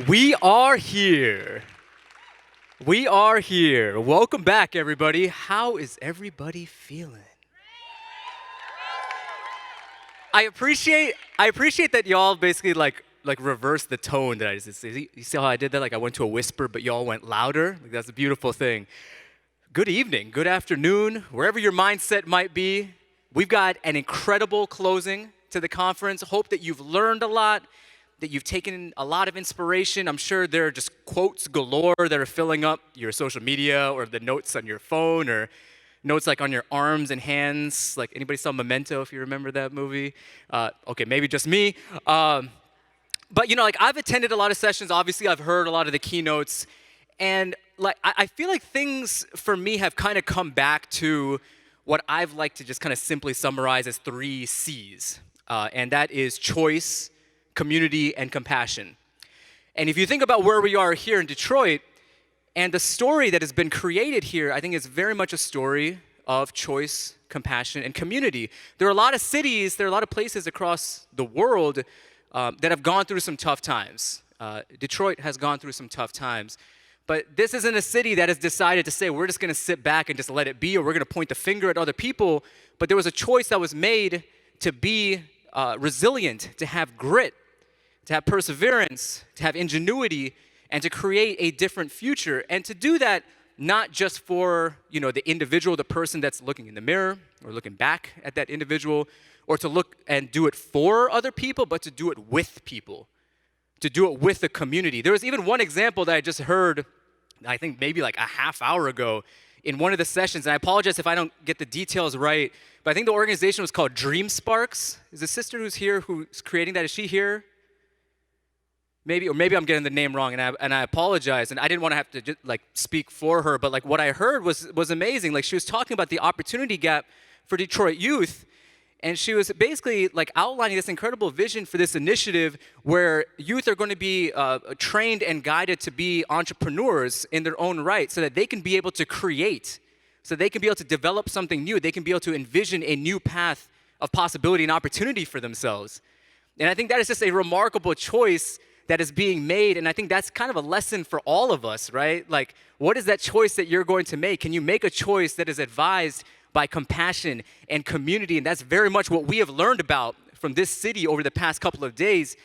We are here. We are here. Welcome back, everybody. How is everybody feeling? I appreciate that y'all basically like reverse the tone that I just did. You see how I did that? Like I went to a whisper, but y'all went louder. Like that's a beautiful thing. Good evening, good afternoon, wherever your mindset might be. We've got an incredible closing to the conference. Hope that you've learned a lot, that you've taken a lot of inspiration. I'm sure there are just quotes galore that are filling up your social media or the notes on your phone or notes like on your arms and hands. Like anybody saw Memento, if you remember that movie? Okay, maybe just me. But like I've attended a lot of sessions. Obviously, I've heard a lot of the keynotes. And like I feel like things for me have kind of come back to what I've liked to just kind of simply summarize as 3 C's. And that is choice, community, and compassion. And if you think about where we are here in Detroit, and the story that has been created here, I think it's very much a story of choice, compassion, and community. There are a lot of cities, there are a lot of places across the world that have gone through some tough times. Detroit has gone through some tough times. But this isn't a city that has decided to say, we're just going to sit back and just let it be, or we're going to point the finger at other people. But there was a choice that was made to be resilient, to have grit, to have perseverance, to have ingenuity, and to create a different future. And to do that not just for the individual, the person that's looking in the mirror or looking back at that individual, or to look and do it for other people, but to do it with people, to do it with the community. There was even one example that I just heard, I think maybe like a half hour ago in one of the sessions, and I apologize if I don't get the details right, but I think the organization was called Dream Sparks. Is the sister who's here who's creating that, is she here? Maybe I'm getting the name wrong, and I apologize, and I didn't want to have to just, speak for her, but what I heard was amazing. She was talking about the opportunity gap for Detroit youth, and she was basically outlining this incredible vision for this initiative where youth are going to be trained and guided to be entrepreneurs in their own right, so that they can be able to create, so they can be able to develop something new, they can be able to envision a new path of possibility and opportunity for themselves. And I think that is just a remarkable choice that is being made, and I think that's kind of a lesson for all of us, right? What is that choice that you're going to make? Can you make a choice that is advised by compassion and community? And that's very much what we have learned about from this city over the past couple of days.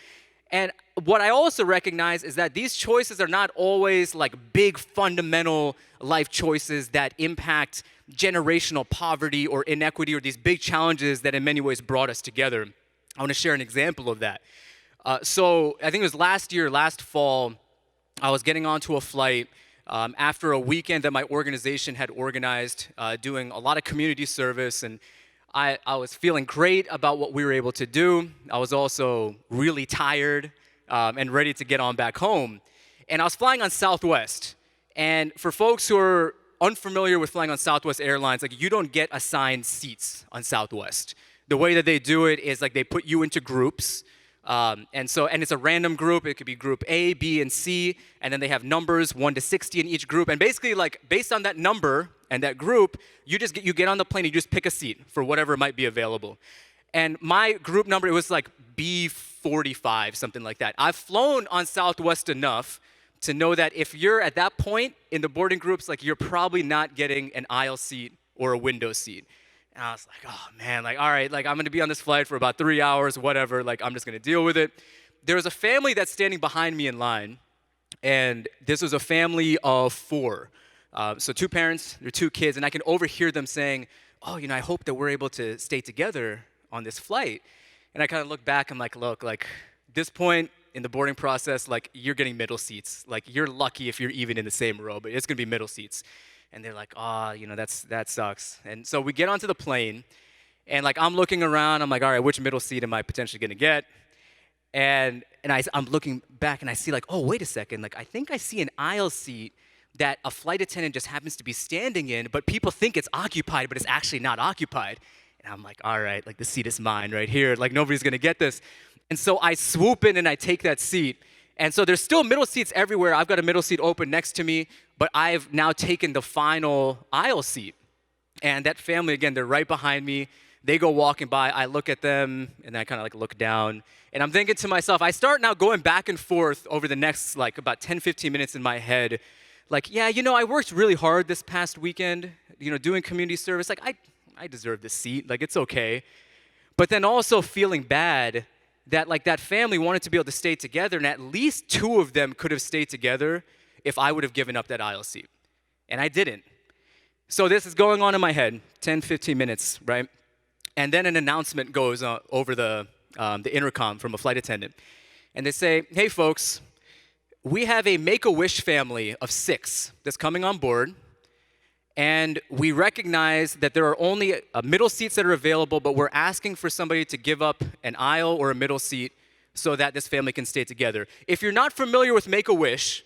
And what I also recognize is that these choices are not always big fundamental life choices that impact generational poverty or inequity or these big challenges that in many ways brought us together. I want to share an example of that. So I think it was last fall, I was getting onto a flight after a weekend that my organization had organized, doing a lot of community service, and I was feeling great about what we were able to do. I was also really tired and ready to get on back home. And I was flying on Southwest. And for folks who are unfamiliar with flying on Southwest Airlines, you don't get assigned seats on Southwest. The way that they do it is they put you into groups. And it's a random group. It could be group A, B, and C, and then they have numbers 1 to 60 in each group. And basically, based on that number and that group, you get on the plane. You just pick a seat for whatever might be available. And my group number, it was B45, something like that. I've flown on Southwest enough to know that if you're at that point in the boarding groups, you're probably not getting an aisle seat or a window seat. And I was like, oh man, all right, I'm gonna be on this flight for about 3 hours, whatever, I'm just gonna deal with it. There was a family that's standing behind me in line, and this was a family of 4. So 2 parents, their 2 kids, and I can overhear them saying, oh, I hope that we're able to stay together on this flight. And I kind of look back, I'm like, look, this point in the boarding process, you're getting middle seats. You're lucky if you're even in the same row, but it's gonna be middle seats. And they're like, that sucks. And so we get onto the plane, and I'm looking around. I'm like, all right, which middle seat am I potentially gonna get? And I'm looking back, and I see oh, wait a second. I think I see an aisle seat that a flight attendant just happens to be standing in, but people think it's occupied, but it's actually not occupied. And I'm like, all right, the seat is mine right here. Nobody's gonna get this. And so I swoop in and I take that seat. And so there's still middle seats everywhere. I've got a middle seat open next to me, but I've now taken the final aisle seat. And that family, again, they're right behind me. They go walking by, I look at them, and I kind of like look down. And I'm thinking to myself, I start now going back and forth over the next like about 10, 15 minutes in my head. Like, yeah, I worked really hard this past weekend, doing community service. Like, I deserve this seat. Like, it's okay. But then also feeling bad that like that family wanted to be able to stay together, and at least two of them could have stayed together if I would have given up that aisle seat. And I didn't. So this is going on in my head, 10, 15 minutes, right? And then an announcement goes over the intercom from a flight attendant. And they say, hey, folks, we have a Make-A-Wish family of 6 that's coming on board. And we recognize that there are only middle seats that are available, but we're asking for somebody to give up an aisle or a middle seat so that this family can stay together. If you're not familiar with Make-A-Wish,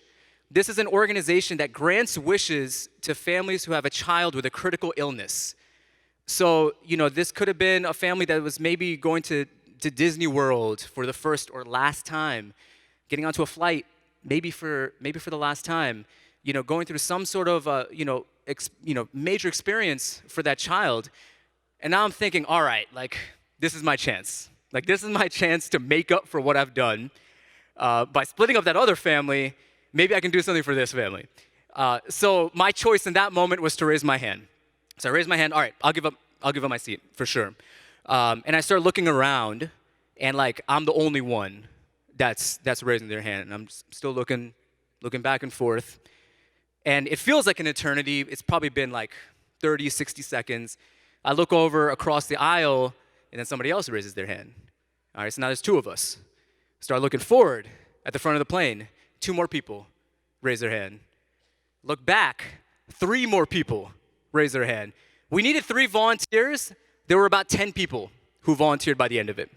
this is an organization that grants wishes to families who have a child with a critical illness. So, this could have been a family that was maybe going to Disney World for the first or last time, getting onto a flight maybe for the last time, going through some sort of major experience for that child. And now I'm thinking, all right, like this is my chance. Like this is my chance to make up for what I've done by splitting up that other family. Maybe I can do something for this family. So my choice in that moment was to raise my hand. So I raised my hand. All right, I'll give up my seat for sure. And I start looking around, and like I'm the only one that's raising their hand, and I'm still looking back and forth. And it feels like an eternity. It's probably been like 30, 60 seconds. I look over across the aisle, and then somebody else raises their hand. All right, so now there's 2 of us. Start looking forward at the front of the plane. 2 more people raise their hand. Look back, 3 more people raise their hand. We needed 3 volunteers. There were about 10 people who volunteered by the end of it.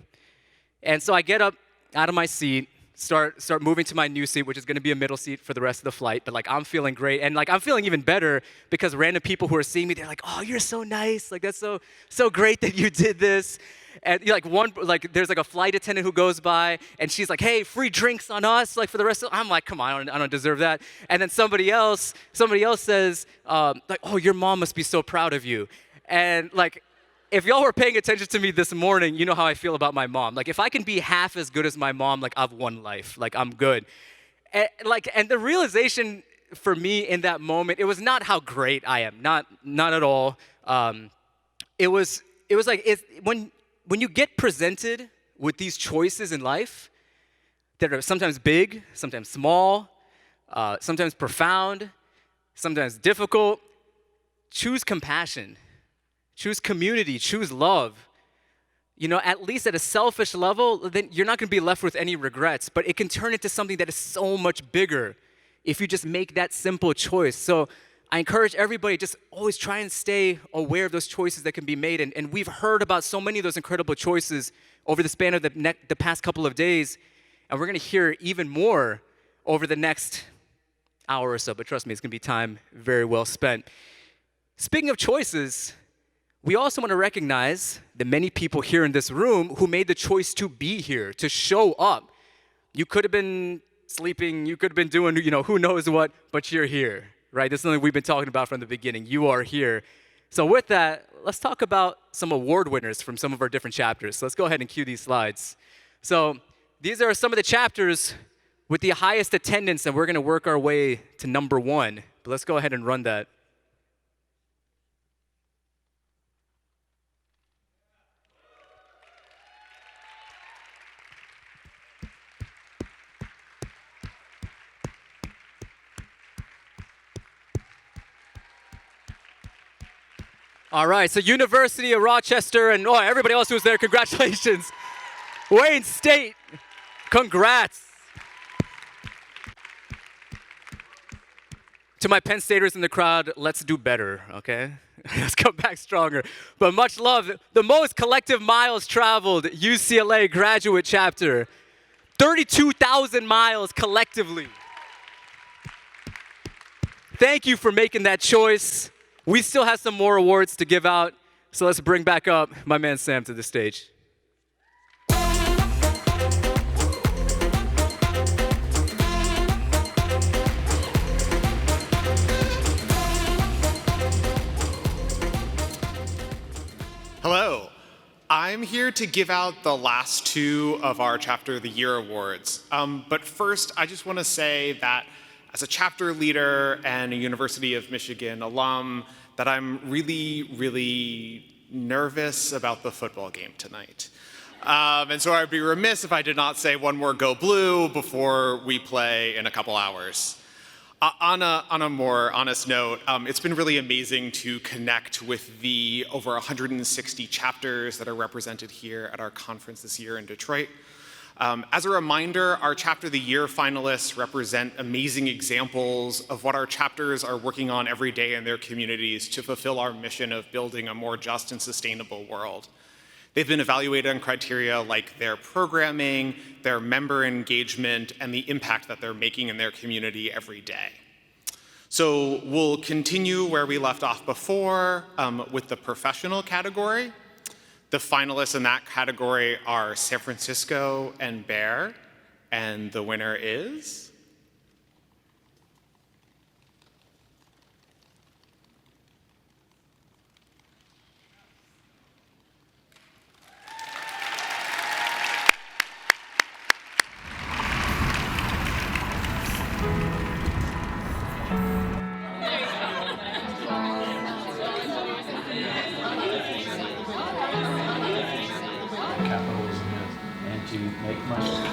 And so I get up out of my seat, start moving to my new seat, which is going to be a middle seat for the rest of the flight. But like I'm feeling great, and like I'm feeling even better because random people who are seeing me, they're like, "Oh, you're so nice! Like that's so great that you did this." And there's like a flight attendant who goes by, and she's like, "Hey, free drinks on us!" Like for the rest of. I'm like, "Come on, I don't deserve that." And then somebody else says, like, "Oh, your mom must be so proud of you." And like, if y'all were paying attention to me this morning, you know how I feel about my mom. Like if I can be half as good as my mom, like I've won life. Like I'm good. And the realization for me in that moment, it was not how great I am. Not at all. It was like when you get presented with these choices in life that are sometimes big, sometimes small, sometimes profound, sometimes difficult, choose compassion, choose community, choose love. At least at a selfish level, then you're not going to be left with any regrets, but it can turn into something that is so much bigger if you just make that simple choice. So I encourage everybody, just always try and stay aware of those choices that can be made. And we've heard about so many of those incredible choices over the span of the past couple of days. And we're going to hear even more over the next hour or so. But trust me, it's going to be time very well spent. Speaking of choices, we also want to recognize the many people here in this room who made the choice to be here, to show up. You could have been sleeping, you could have been doing, who knows what, but you're here. Right? This is something we've been talking about from the beginning. You are here. So with that, let's talk about some award winners from some of our different chapters. So let's go ahead and cue these slides. So these are some of the chapters with the highest attendance, and we're going to work our way to number 1. But let's go ahead and run that. All right, so University of Rochester and everybody else who's there, congratulations. Wayne State, congrats. To my Penn Staters in the crowd, let's do better, okay? Let's come back stronger. But much love. The most collective miles traveled, UCLA graduate chapter. 32,000 miles collectively. Thank you for making that choice. We still have some more awards to give out, so let's bring back up my man Sam to the stage. Hello. I'm here to give out the last two of our Chapter of the Year awards. But first, I just want to say that as a chapter leader and a University of Michigan alum, that I'm really, really nervous about the football game tonight. And so I'd be remiss if I did not say one more Go Blue before we play in a couple hours. On a more honest note, it's been really amazing to connect with the over 160 chapters that are represented here at our conference this year in Detroit. As a reminder, our Chapter of the Year finalists represent amazing examples of what our chapters are working on every day in their communities to fulfill our mission of building a more just and sustainable world. They've been evaluated on criteria like their programming, their member engagement, and the impact that they're making in their community every day. So we'll continue where we left off before with the professional category. The finalists in that category are San Francisco and Bear, and the winner is... to make money.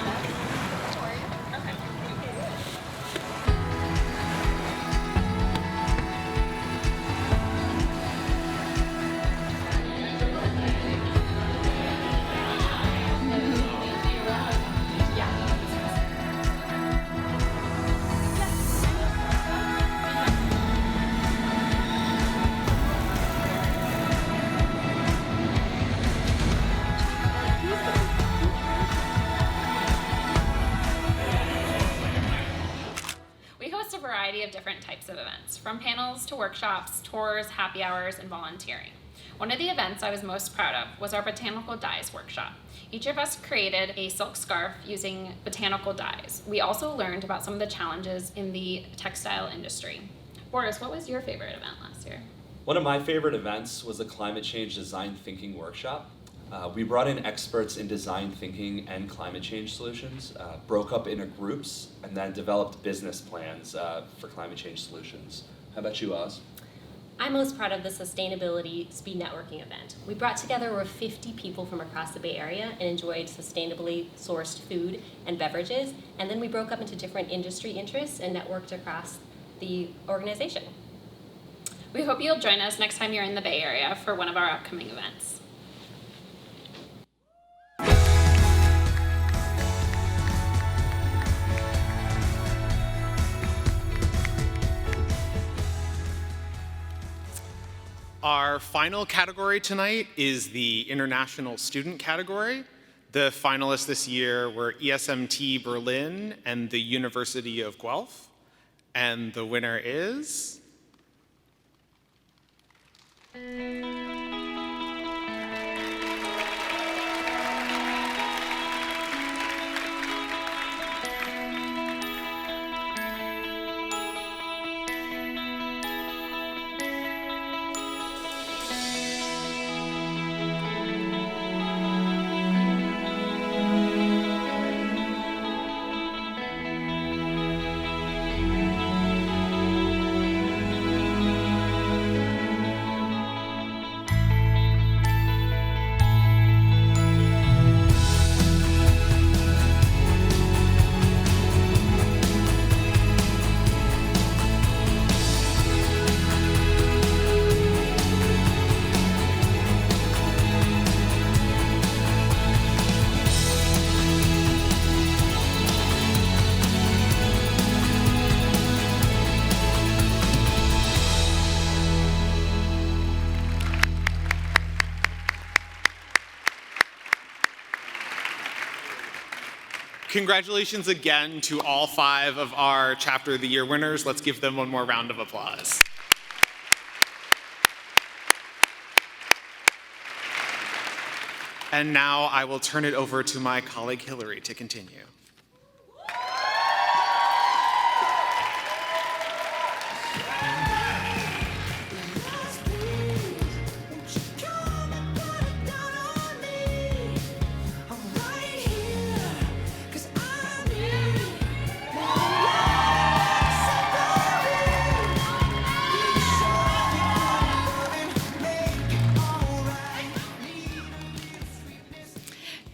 Of different types of events, from panels to workshops, tours, happy hours, and volunteering. One of the events I was most proud of was our botanical dyes workshop. Each of us created a silk scarf using botanical dyes. We also learned about some of the challenges in the textile industry. Boris, what was your favorite event last year? One of my favorite events was the Climate Change Design Thinking Workshop. We brought in experts in design thinking and climate change solutions, broke up into groups, and then developed business plans for climate change solutions. How about you, Oz? I'm most proud of the Sustainability Speed Networking event. We brought together over 50 people from across the Bay Area and enjoyed sustainably sourced food and beverages, and then we broke up into different industry interests and networked across the organization. We hope you'll join us next time you're in the Bay Area for one of our upcoming events. Our final category tonight is the International Student category. The finalists this year were ESMT Berlin and the University of Guelph. And the winner is... Congratulations again to all 5 of our Chapter of the Year winners. Let's give them one more round of applause. And now I will turn it over to my colleague Hillary to continue.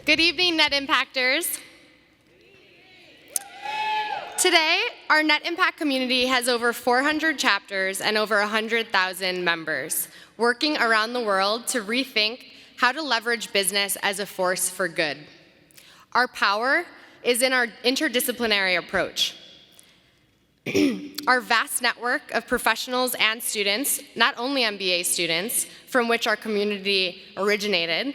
Good evening, Net Impactors. Today, our Net Impact community has over 400 chapters and over 100,000 members, working around the world to rethink how to leverage business as a force for good. Our power is in our interdisciplinary approach. Our vast network of professionals and students, not only MBA students, from which our community originated,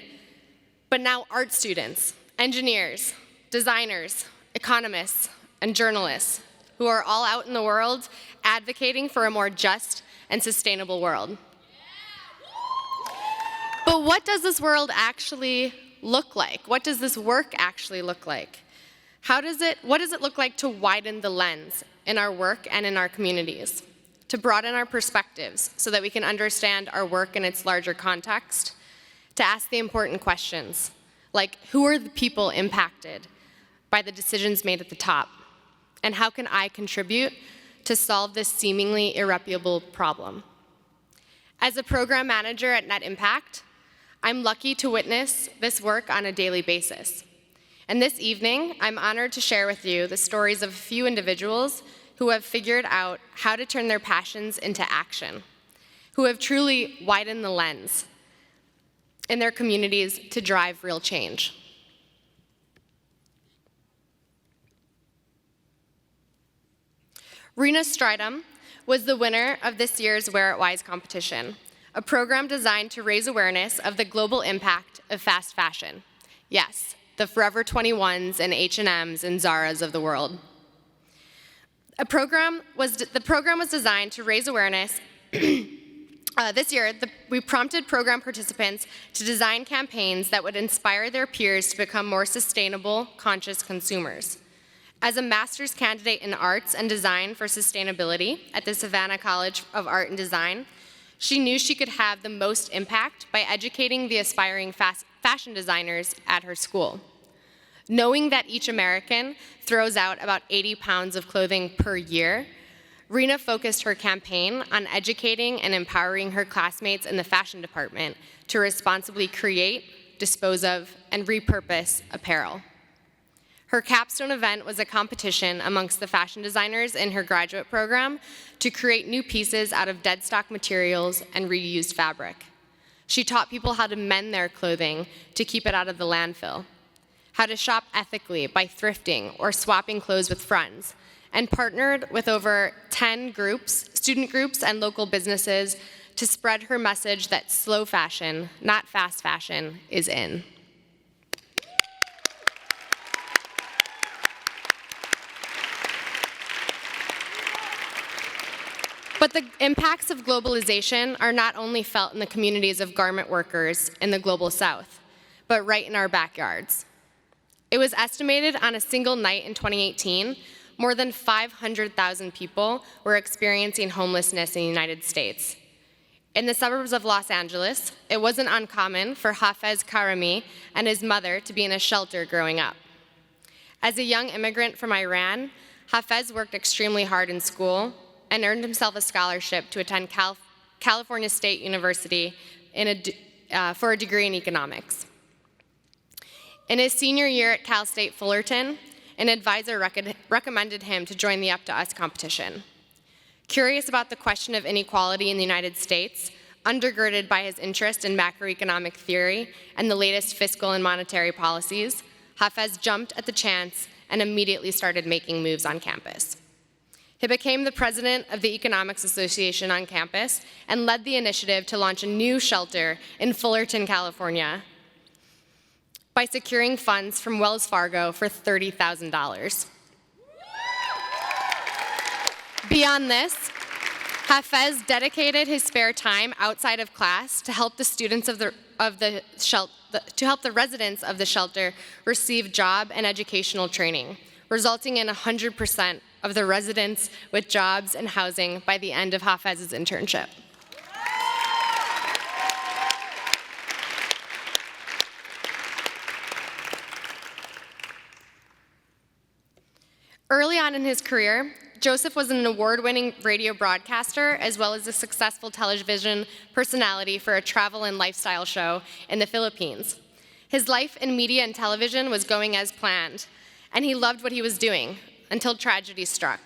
but now art students, engineers, designers, economists, and journalists, who are all out in the world advocating for a more just and sustainable world. But what does this world actually look like? What does this work actually look like? What does it look like to widen the lens in our work and in our communities, to broaden our perspectives so that we can understand our work in its larger context, to ask the important questions, like who are the people impacted by the decisions made at the top, and how can I contribute to solve this seemingly irreparable problem? As a program manager at Net Impact, I'm lucky to witness this work on a daily basis. And this evening, I'm honored to share with you the stories of a few individuals who have figured out how to turn their passions into action, who have truly widened the lens in their communities to drive real change. Rena Stridham was the winner of this year's Wear It Wise competition, a program designed to raise awareness of the global impact of fast fashion. Yes, the Forever 21s and H&Ms and Zaras of the world. The program was designed to raise awareness. This year, we prompted program participants to design campaigns that would inspire their peers to become more sustainable, conscious consumers. As a master's candidate in arts and design for sustainability at the Savannah College of Art and Design, she knew she could have the most impact by educating the aspiring fashion designers at her school. Knowing that each American throws out about 80 pounds of clothing per year, Rena focused her campaign on educating and empowering her classmates in the fashion department to responsibly create, dispose of, and repurpose apparel. Her capstone event was a competition amongst the fashion designers in her graduate program to create new pieces out of dead stock materials and reused fabric. She taught people how to mend their clothing to keep it out of the landfill, how to shop ethically by thrifting or swapping clothes with friends, and partnered with over 10 groups, student groups and local businesses to spread her message that slow fashion, not fast fashion, is in. But the impacts of globalization are not only felt in the communities of garment workers in the global south, but right in our backyards. It was estimated on a single night in 2018, more than 500,000 people were experiencing homelessness in the United States. In the suburbs of Los Angeles, it wasn't uncommon for Hafez Karami and his mother to be in a shelter growing up. As a young immigrant from Iran, Hafez worked extremely hard in school and earned himself a scholarship to attend California State University for a degree in economics. In his senior year at Cal State Fullerton, an advisor recommended him to join the Up to Us competition. Curious about the question of inequality in the United States, undergirded by his interest in macroeconomic theory and the latest fiscal and monetary policies, Hafez jumped at the chance and immediately started making moves on campus. He became the president of the Economics Association on campus and led the initiative to launch a new shelter in Fullerton, California, by securing funds from Wells Fargo for $30,000. Beyond this, Hafez dedicated his spare time outside of class to help the students to help the residents of the shelter receive job and educational training, resulting in 100% of the residents with jobs and housing by the end of Hafez's internship. Early on in his career, Joseph was an award-winning radio broadcaster as well as a successful television personality for a travel and lifestyle show in the Philippines. His life in media and television was going as planned, and he loved what he was doing until tragedy struck.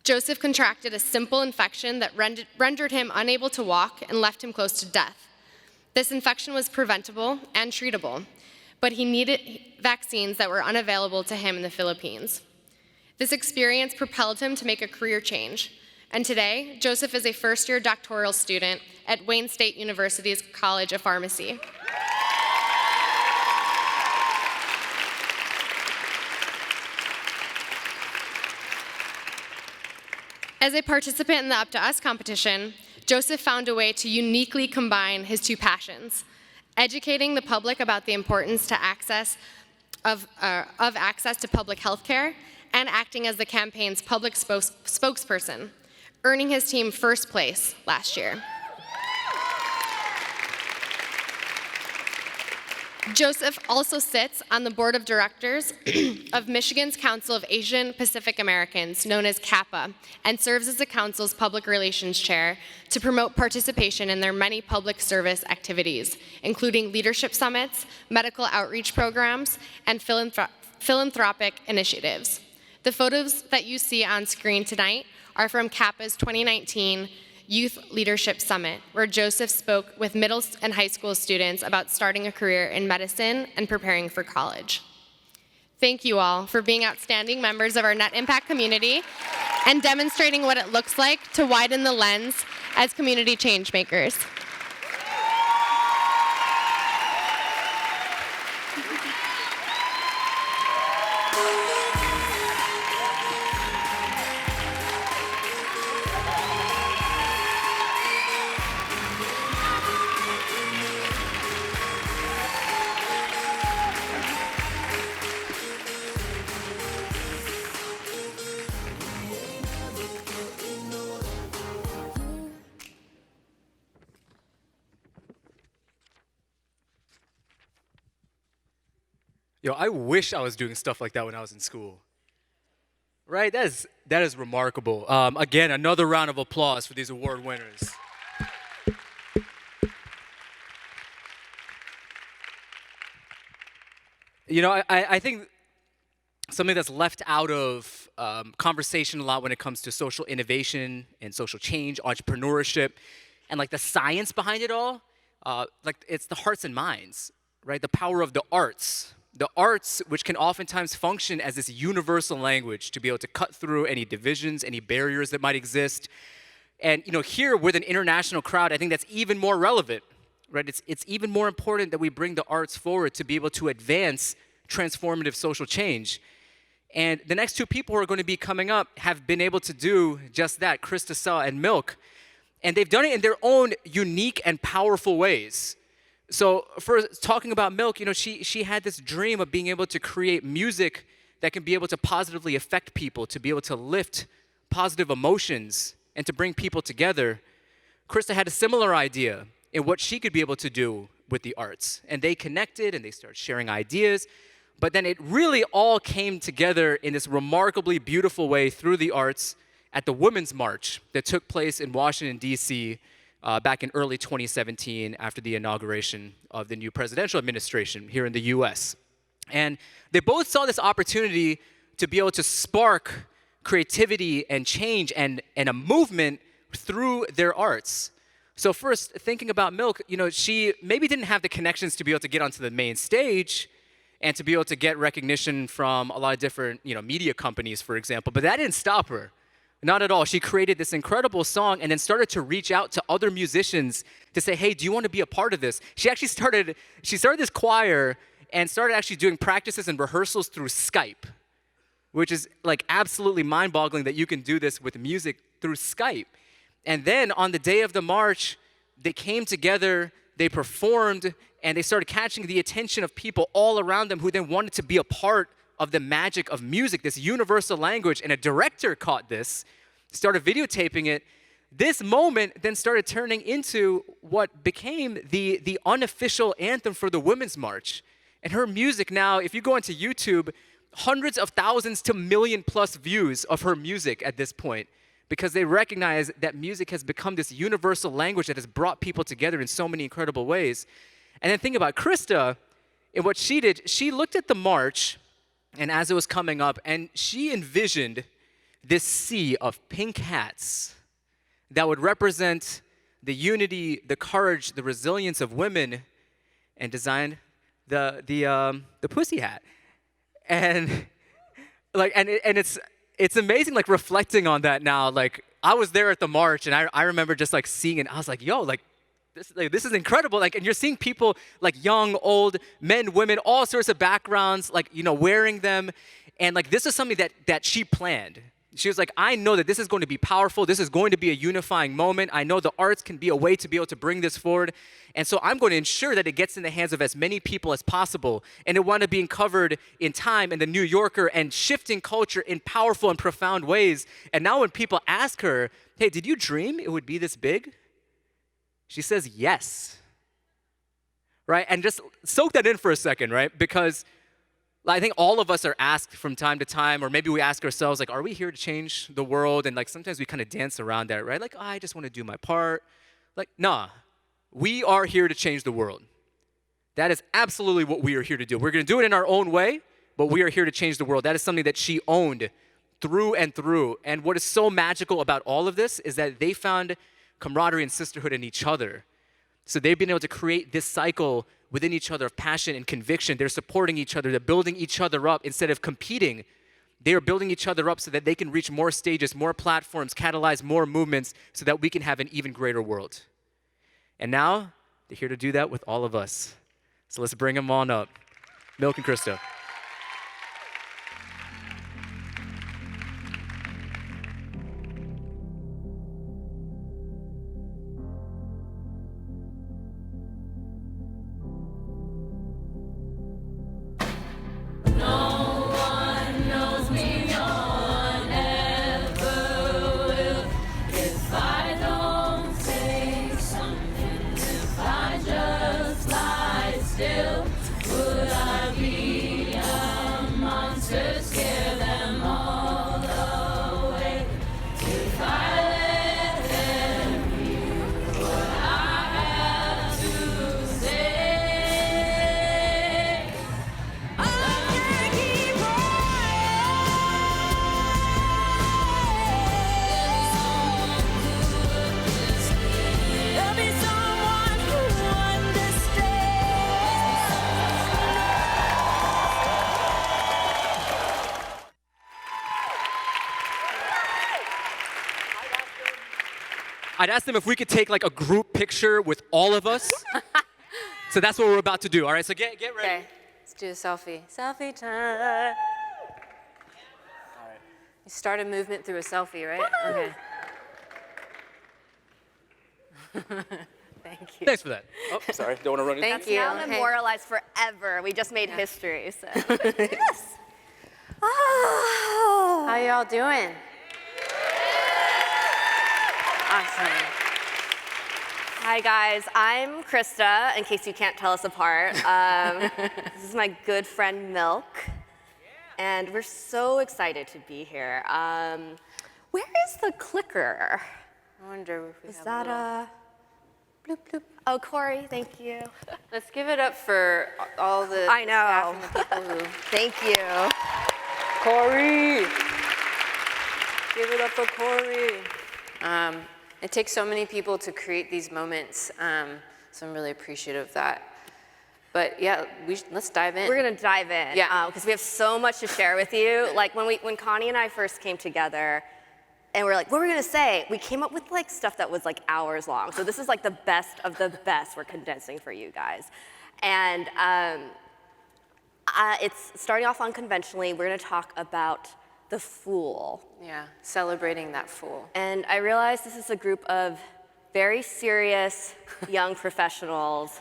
Joseph contracted a simple infection that rendered him unable to walk and left him close to death. This infection was preventable and treatable, but he needed vaccines that were unavailable to him in the Philippines. This experience propelled him to make a career change, and today, Joseph is a first-year doctoral student at Wayne State University's College of Pharmacy. As a participant in the Up to Us competition, Joseph found a way to uniquely combine his two passions: educating the public about the importance to access to public health care and acting as the campaign's public spokesperson, earning his team first place last year. Joseph also sits on the board of directors of Michigan's Council of Asian Pacific Americans, known as CAPA, and serves as the council's public relations chair to promote participation in their many public service activities, including leadership summits, medical outreach programs, and philanthropic initiatives. The photos that you see on screen tonight are from CAPA's 2019 Youth Leadership Summit, where Joseph spoke with middle and high school students about starting a career in medicine and preparing for college. Thank you all for being outstanding members of our Net Impact community and demonstrating what it looks like to widen the lens as community change makers. Yo, I wish I was doing stuff like that when I was in school. Right? That is remarkable. Again, another round of applause for these award winners. You know, I think something that's left out of conversation a lot when it comes to social innovation and social change, entrepreneurship, and like the science behind it all, like it's the hearts and minds, right? The power of the arts. The arts, which can oftentimes function as this universal language to be able to cut through any divisions, any barriers that might exist. And you know, here with an international crowd, I think that's even more relevant, right? It's even more important that we bring the arts forward to be able to advance transformative social change. And the next two people who are going to be coming up have been able to do just that, Krista Saw and Milk. And they've done it in their own unique and powerful ways. So for talking about Milk, you know, she had this dream of being able to create music that can be able to positively affect people, to be able to lift positive emotions and to bring people together. Krista had a similar idea in what she could be able to do with the arts. And they connected and they started sharing ideas. But then it really all came together in this remarkably beautiful way through the arts at the Women's March that took place in Washington, D.C., back in early 2017 after the inauguration of the new presidential administration here in the US. And they both saw this opportunity to be able to spark creativity and change and a movement through their arts. So first, thinking about Milk, you know, she maybe didn't have the connections to be able to get onto the main stage and to be able to get recognition from a lot of different, you know, media companies, for example, but that didn't stop her. Not at all. She created this incredible song and then started to reach out to other musicians to say, hey, do you want to be a part of this? She actually started this choir and started actually doing practices and rehearsals through Skype, which is like absolutely mind-boggling that you can do this with music through Skype. And then on the day of the march, they came together, they performed, and they started catching the attention of people all around them who then wanted to be a part of the magic of music, this universal language. And a director caught this, started videotaping it. This moment then started turning into what became the unofficial anthem for the Women's March. And her music now, if you go onto YouTube, hundreds of thousands to million plus views of her music at this point, because they recognize that music has become this universal language that has brought people together in so many incredible ways. And then think about Krista. And what she did, she looked at the march, and as it was coming up, and she envisioned this sea of pink hats that would represent the unity, the courage, the resilience of women, and designed the pussy hat. And it's amazing, like reflecting on that now. Like I was there at the march, and I remember just like seeing it. I was like, yo, like this is incredible. Like, and you're seeing people like young, old, men, women, all sorts of backgrounds, like wearing them, and like this is something that she planned. She was like, I know that this is going to be powerful. This is going to be a unifying moment. I know the arts can be a way to be able to bring this forward. And so I'm going to ensure that it gets in the hands of as many people as possible. And it wound up being covered in Time and the New Yorker and shifting culture in powerful and profound ways. And now when people ask her, hey, did you dream it would be this big? She says, yes. Right? And just soak that in for a second, right? Because I think all of us are asked from time to time, or maybe we ask ourselves, like, are we here to change the world? And like sometimes we kind of dance around that, right? Like, oh, I just want to do my part. Like, nah, we are here to change the world. That is absolutely what we are here to do. We're going to do it in our own way, but we are here to change the world. That is something that she owned through and through. And what is so magical about all of this is that they found camaraderie and sisterhood in each other. So they've been able to create this cycle within each other of passion and conviction. They're supporting each other. They're building each other up instead of competing. They are building each other up so that they can reach more stages, more platforms, catalyze more movements so that we can have an even greater world. And now they're here to do that with all of us. So let's bring them on up. Milk and Krista. I'd ask them if we could take like a group picture with all of us. So that's what we're about to do. All right, so get ready. Okay, let's do a selfie. Selfie time. All right. You start a movement through a selfie, right? Okay. Thank you. Thanks for that. Oh, sorry, don't want to run into Thank you. Now Hey. memorialized forever. We just made history. So. Yes. Oh. How y'all doing? Awesome. Hi guys, I'm Krista. In case you can't tell us apart, this is my good friend Milk, and we're so excited to be here. Where is the clicker? I wonder if we Is have that a a? Bloop bloop. Oh, Corey, thank you. Let's give it up for all the I know. staff and the people who. Thank you. Corey. Give it up for Corey. It takes so many people to create these moments, so I'm really appreciative of that. But yeah, let's dive in. We're gonna dive in, Yeah. because we have so much to share with you. Like when Connie and I first came together, and we're like, what are we gonna say? We came up with like stuff that was like hours long. So this is like the best of the best we're condensing for you guys, and it's starting off unconventionally. We're gonna talk about the Fool. Yeah, celebrating that fool. And I realize this is a group of very serious young professionals.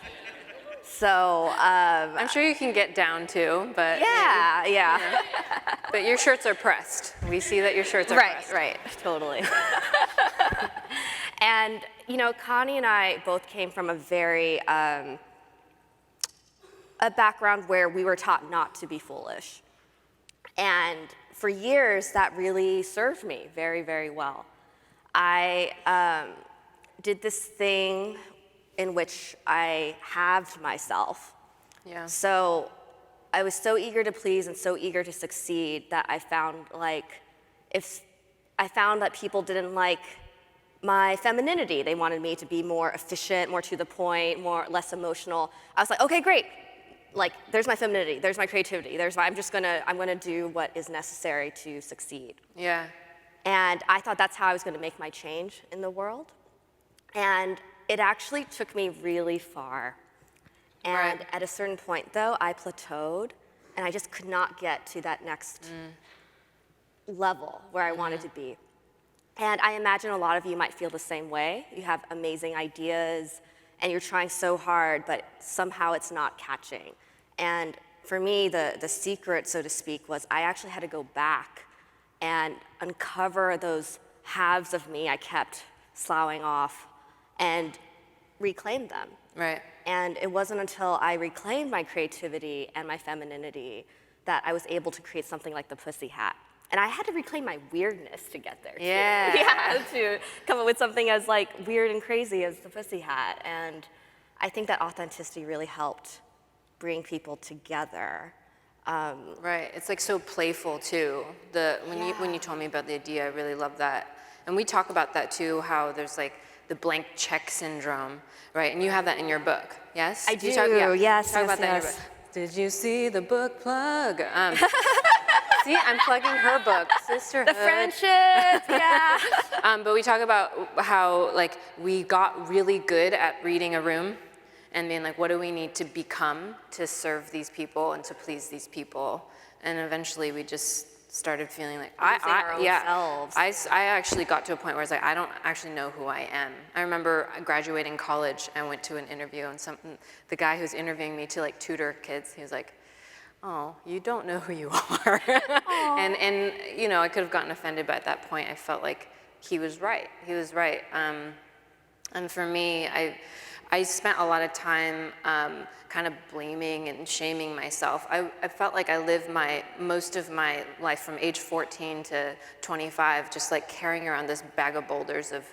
So I'm sure you can get down too, but yeah. But your shirts are pressed. We see that your shirts are Right, pressed. right, totally. And you know, Connie and I both came from a very a background where we were taught not to be foolish, and for years that really served me very, very well. I did this thing in which I halved myself Yeah. So I was so eager to please and so eager to succeed that I found that people didn't like my femininity. They wanted me to be more efficient, more to the point, less emotional. I was like, okay, great. Like, there's my femininity, there's my creativity, I'm gonna do what is necessary to succeed. Yeah. And I thought that's how I was gonna make my change in the world. And it actually took me really far. And at a certain point, though, I plateaued, and I just could not get to that next level where I wanted to be. And I imagine a lot of you might feel the same way. You have amazing ideas, and you're trying so hard, but somehow it's not catching. And for me, the secret, so to speak, was I actually had to go back and uncover those halves of me I kept sloughing off and reclaim them. Right. And it wasn't until I reclaimed my creativity and my femininity that I was able to create something like the Pussy Hat. And I had to reclaim my weirdness to get there. Too. Yeah. To come up with something as like weird and crazy as the Pussy Hat. And I think that authenticity really helped bring people together. Right. It's like so playful too. When you told me about the idea, I really love that. And we talk about that too, how there's like the blank check syndrome, right? And you have that in your book, yes? I do. Yes. Talk about that in your book. Did you see the book plug? See, I'm plugging her book, Sisterhood. The friendship, yeah. But we talk about how like we got really good at reading a room and being like, what do we need to become to serve these people and to please these people? And eventually we just started feeling like I actually got to a point where I was like, I don't actually know who I am. I remember graduating college, I went to an interview and the guy who's interviewing me to like tutor kids, he was like, oh, you don't know who you are. and you know, I could have gotten offended, but at that point I felt like he was right. He was right. And for me, I spent a lot of time kind of blaming and shaming myself. I felt like I lived most of my life from age 14 to 25 just like carrying around this bag of boulders of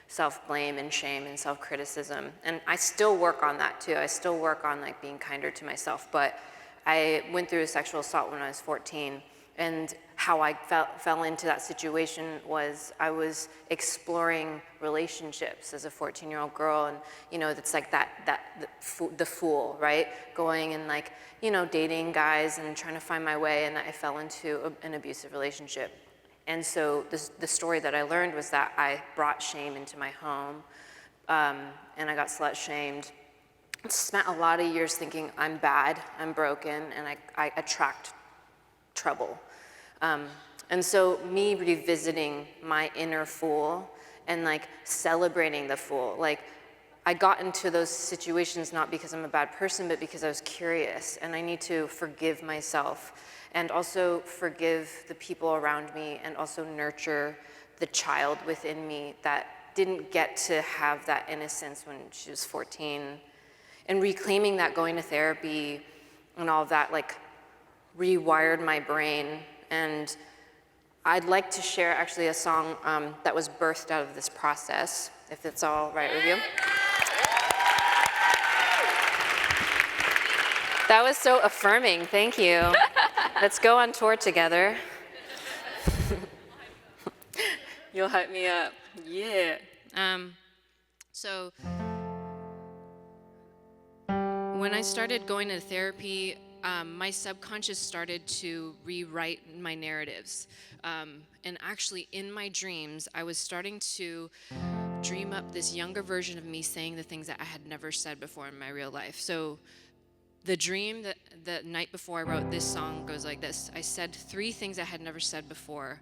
self-blame and shame and self-criticism. And I still work on that too. I still work on like being kinder to myself. But I went through a sexual assault when I was 14. And how I fell into that situation was I was exploring relationships as a 14-year-old girl, and you know, it's like the fool, right? Going and like, you know, dating guys and trying to find my way, and I fell into an abusive relationship. And so the story that I learned was that I brought shame into my home, and I got slut-shamed. Spent a lot of years thinking I'm bad, I'm broken, and I attract trouble. And so me revisiting my inner fool and like celebrating the fool, like I got into those situations not because I'm a bad person, but because I was curious, and I need to forgive myself and also forgive the people around me and also nurture the child within me that didn't get to have that innocence when she was 14. And reclaiming that, going to therapy and all of that, like rewired my brain. And I'd like to share actually a song that was birthed out of this process, if it's all right with you. That was so affirming, thank you. Let's go on tour together. You'll hype me up, yeah. So when I started going to therapy, my subconscious started to rewrite my narratives. And actually in my dreams, I was starting to dream up this younger version of me saying the things that I had never said before in my real life. So the dream that the night before I wrote this song goes like this. I said 3 things I had never said before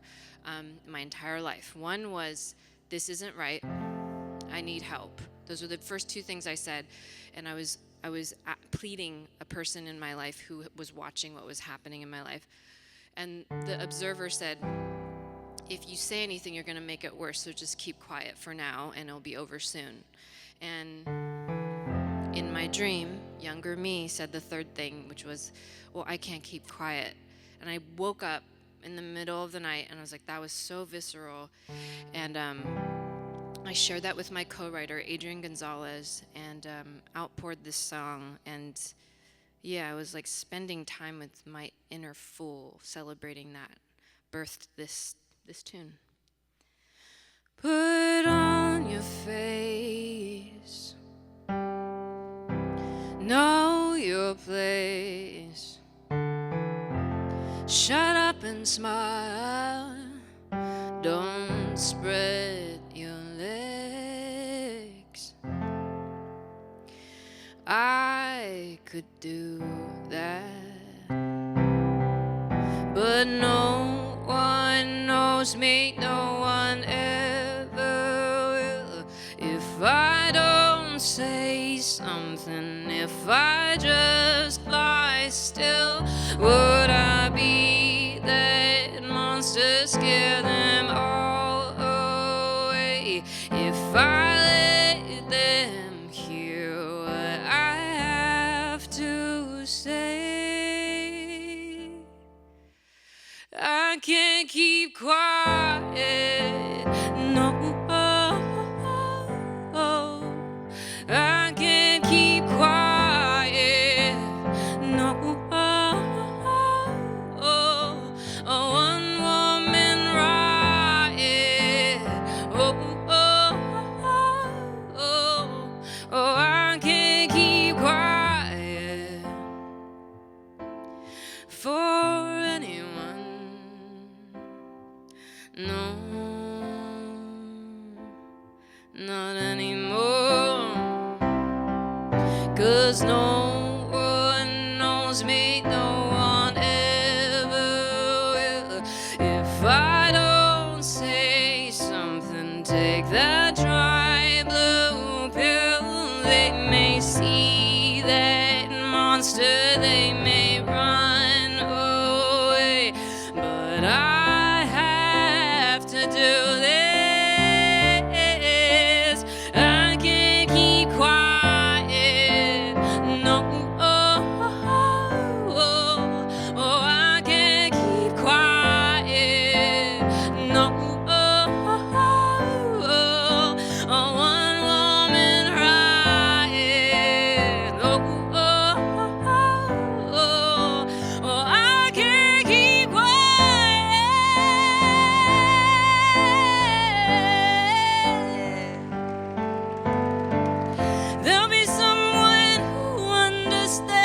in my entire life. One was, this isn't right, I need help. Those were the first 2 things I said, and I was pleading a person in my life who was watching what was happening in my life. And the observer said, if you say anything, you're gonna make it worse, so just keep quiet for now and it'll be over soon. And in my dream, younger me said the 3rd thing, which was, well, I can't keep quiet. And I woke up in the middle of the night and I was like, that was so visceral. And I shared that with my co-writer, Adrian Gonzalez, and outpoured this song. And yeah, I was like spending time with my inner fool, celebrating that birthed this tune. Put on your face, know your place, shut up and smile, don't spread your legs. I could do that, but no one knows me, no one ever will. If I don't say something, if I just lie still, would I be that monster, scare them all away? If I let them hear what I have to say, I can't keep quiet, no. I can't keep quiet, no. A one-woman riot, I can't keep quiet for anyone, no, not anymore, 'cause no one knows me, no one ever will. If I don't say something, take that dry blue pill, they may see that monster, they may run away, but I have to do this. I can't keep quiet, no. I can't keep quiet, no. A one-woman riot, I can't keep quiet. There'll be someone who understands.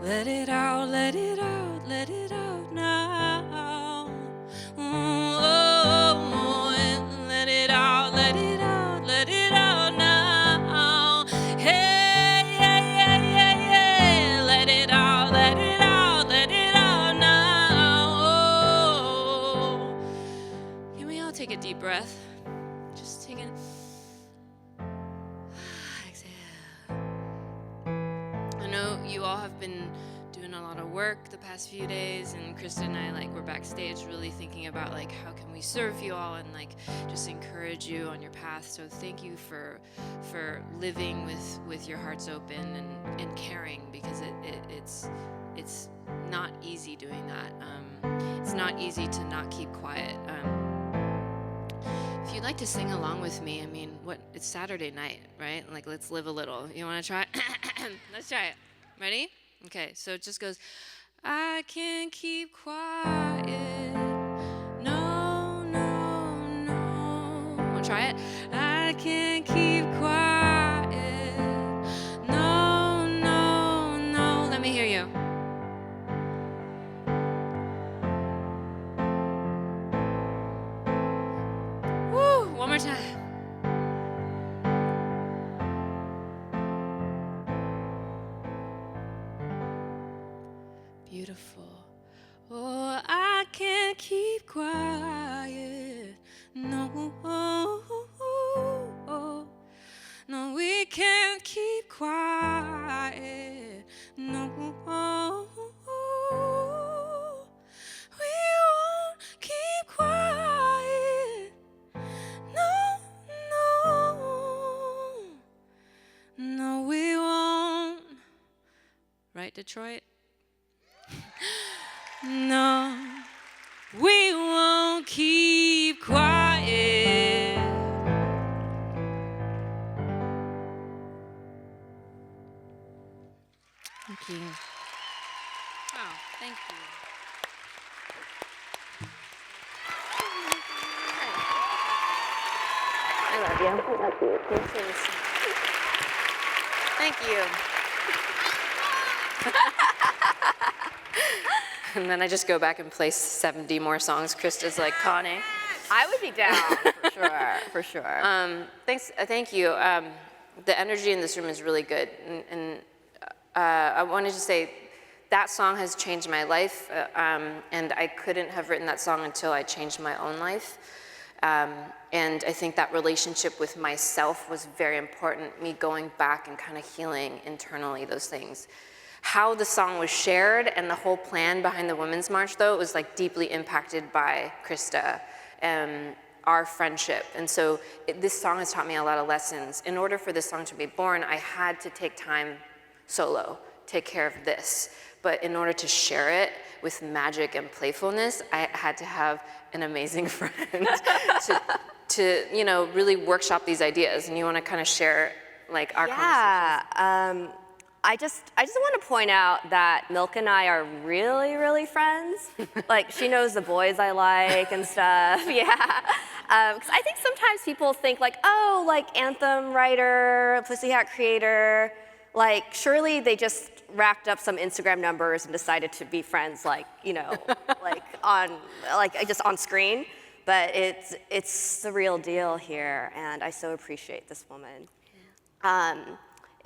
Let it out, let it out, let it out now. Let it out, let it out, let it out now. Hey, yeah, yeah, yeah, yeah. Let it out, let it out, let it out now. Can we all take a deep breath? Just take it. Exhale. I know you all have been doing a lot of work the past few days, and Krista and I were backstage really thinking about how can we serve you all and just encourage you on your path. So thank you for living with your hearts open and caring, because it's not easy doing that. It's not easy to not keep quiet. If you'd like to sing along with me, it's Saturday night, right? Let's live a little. You want to try it? Let's try it. Ready? Okay, so it just goes, I can't keep quiet, no, no, no. Want to try it? I can't keep quiet, no, no, no. Let me hear you. Woo, one more time. Beautiful. Oh, I can't keep quiet. No, no, we can't keep quiet. No, we won't keep quiet. No, no, right, Detroit? No, we won't keep quiet. Thank you. Oh, thank you. I love you. I love you. Thank you. And then I just go back and play 70 more songs. Krista's like, Connie. I would be down for sure. Thank you. The energy in this room is really good, and I wanted to say that song has changed my life, and I couldn't have written that song until I changed my own life. And I think that relationship with myself was very important, me going back and kind of healing internally those things. How the song was shared and the whole plan behind the Women's March, though, it was like deeply impacted by Krista and our friendship. And so this song has taught me a lot of lessons. In order for this song to be born, I had to take time solo, take care of this. But in order to share it with magic and playfulness, I had to have an amazing friend to really workshop these ideas. And you want to kind of share like our conversations? I just want to point out that Milk and I are really, really friends. Like, she knows the boys I like and stuff, yeah. Because I think sometimes people think like, oh, like anthem writer, Pussy Hat creator, like surely they just racked up some Instagram numbers and decided to be friends, like, just on screen. But it's the real deal here, and I so appreciate this woman.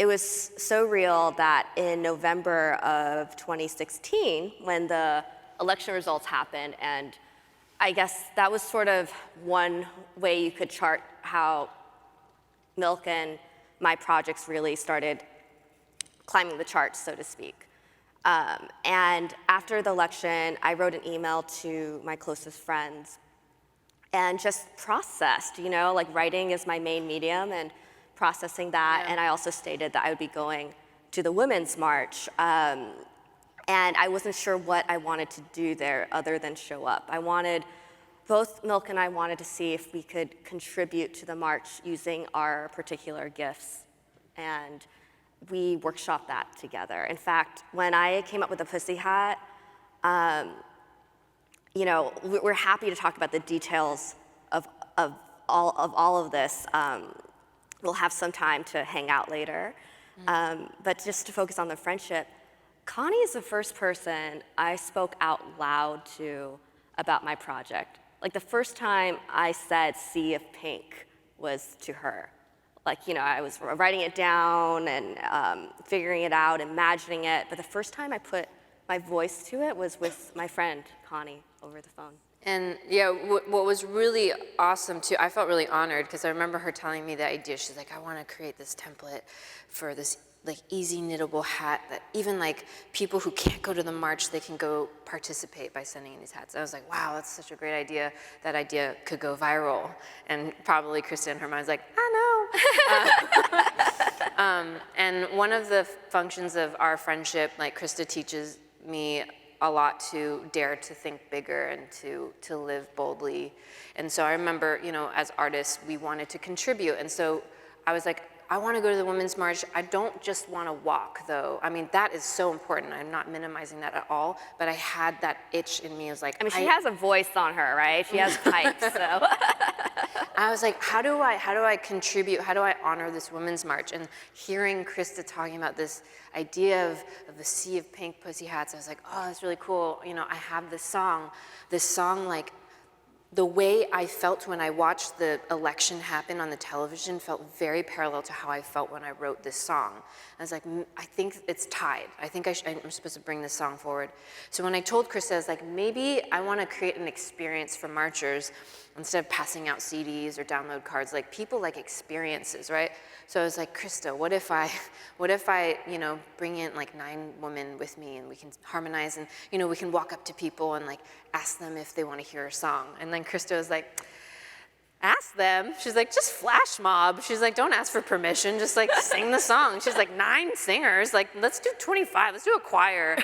It was so real that in November of 2016, when the election results happened, and I guess that was sort of one way you could chart how Milk and my projects really started climbing the charts, so to speak. And after the election, I wrote an email to my closest friends and just processed, like writing is my main medium, and processing that. Yeah. And I also stated that I would be going to the Women's March. And I wasn't sure what I wanted to do there other than show up. Both Milk and I wanted to see if we could contribute to the march using our particular gifts. And we workshopped that together. In fact, when I came up with the Pussy Hat, we're happy to talk about the details of all of this. We'll have some time to hang out later. But just to focus on the friendship, Connie is the first person I spoke out loud to about my project. Like the first time I said Sea of Pink was to her. Like, I was writing it down and figuring it out, imagining it. But the first time I put my voice to it was with my friend, Connie, over the phone. And yeah, what was really awesome too, I felt really honored because I remember her telling me the idea. She's like, I want to create this template for this like easy knittable hat that even like people who can't go to the march, they can go participate by sending in these hats. I was like, wow, that's such a great idea. That idea could go viral. And probably Krista in her mind was like, I know. And one of the functions of our friendship, like Krista teaches me a lot to dare to think bigger and to live boldly. And so I remember, as artists, we wanted to contribute. And so I was like, I want to go to the Women's March. I don't just want to walk, though. I mean, that is so important. I'm not minimizing that at all. But I had that itch in me. I was like, she has a voice on her, right? She has pipes, so. I was like, how do I contribute? How do I honor this Women's March? And hearing Krista talking about this idea of the Sea of Pink Pussy Hats, I was like, oh, that's really cool. I have this song like, the way I felt when I watched the election happen on the television felt very parallel to how I felt when I wrote this song. I was like, I think it's tied. I think I'm supposed to bring this song forward. So when I told Krista, I was like, maybe I want to create an experience for marchers instead of passing out CDs or download cards. Like people like experiences, right? So I was like, Krista, what if I bring in like 9 women with me and we can harmonize and, we can walk up to people and like ask them if they want to hear a song. And then Krista was like, ask them. She's like, just flash mob. She's like, don't ask for permission. Just like sing the song. She's like, 9 singers. Like, let's do 25. Let's do a choir.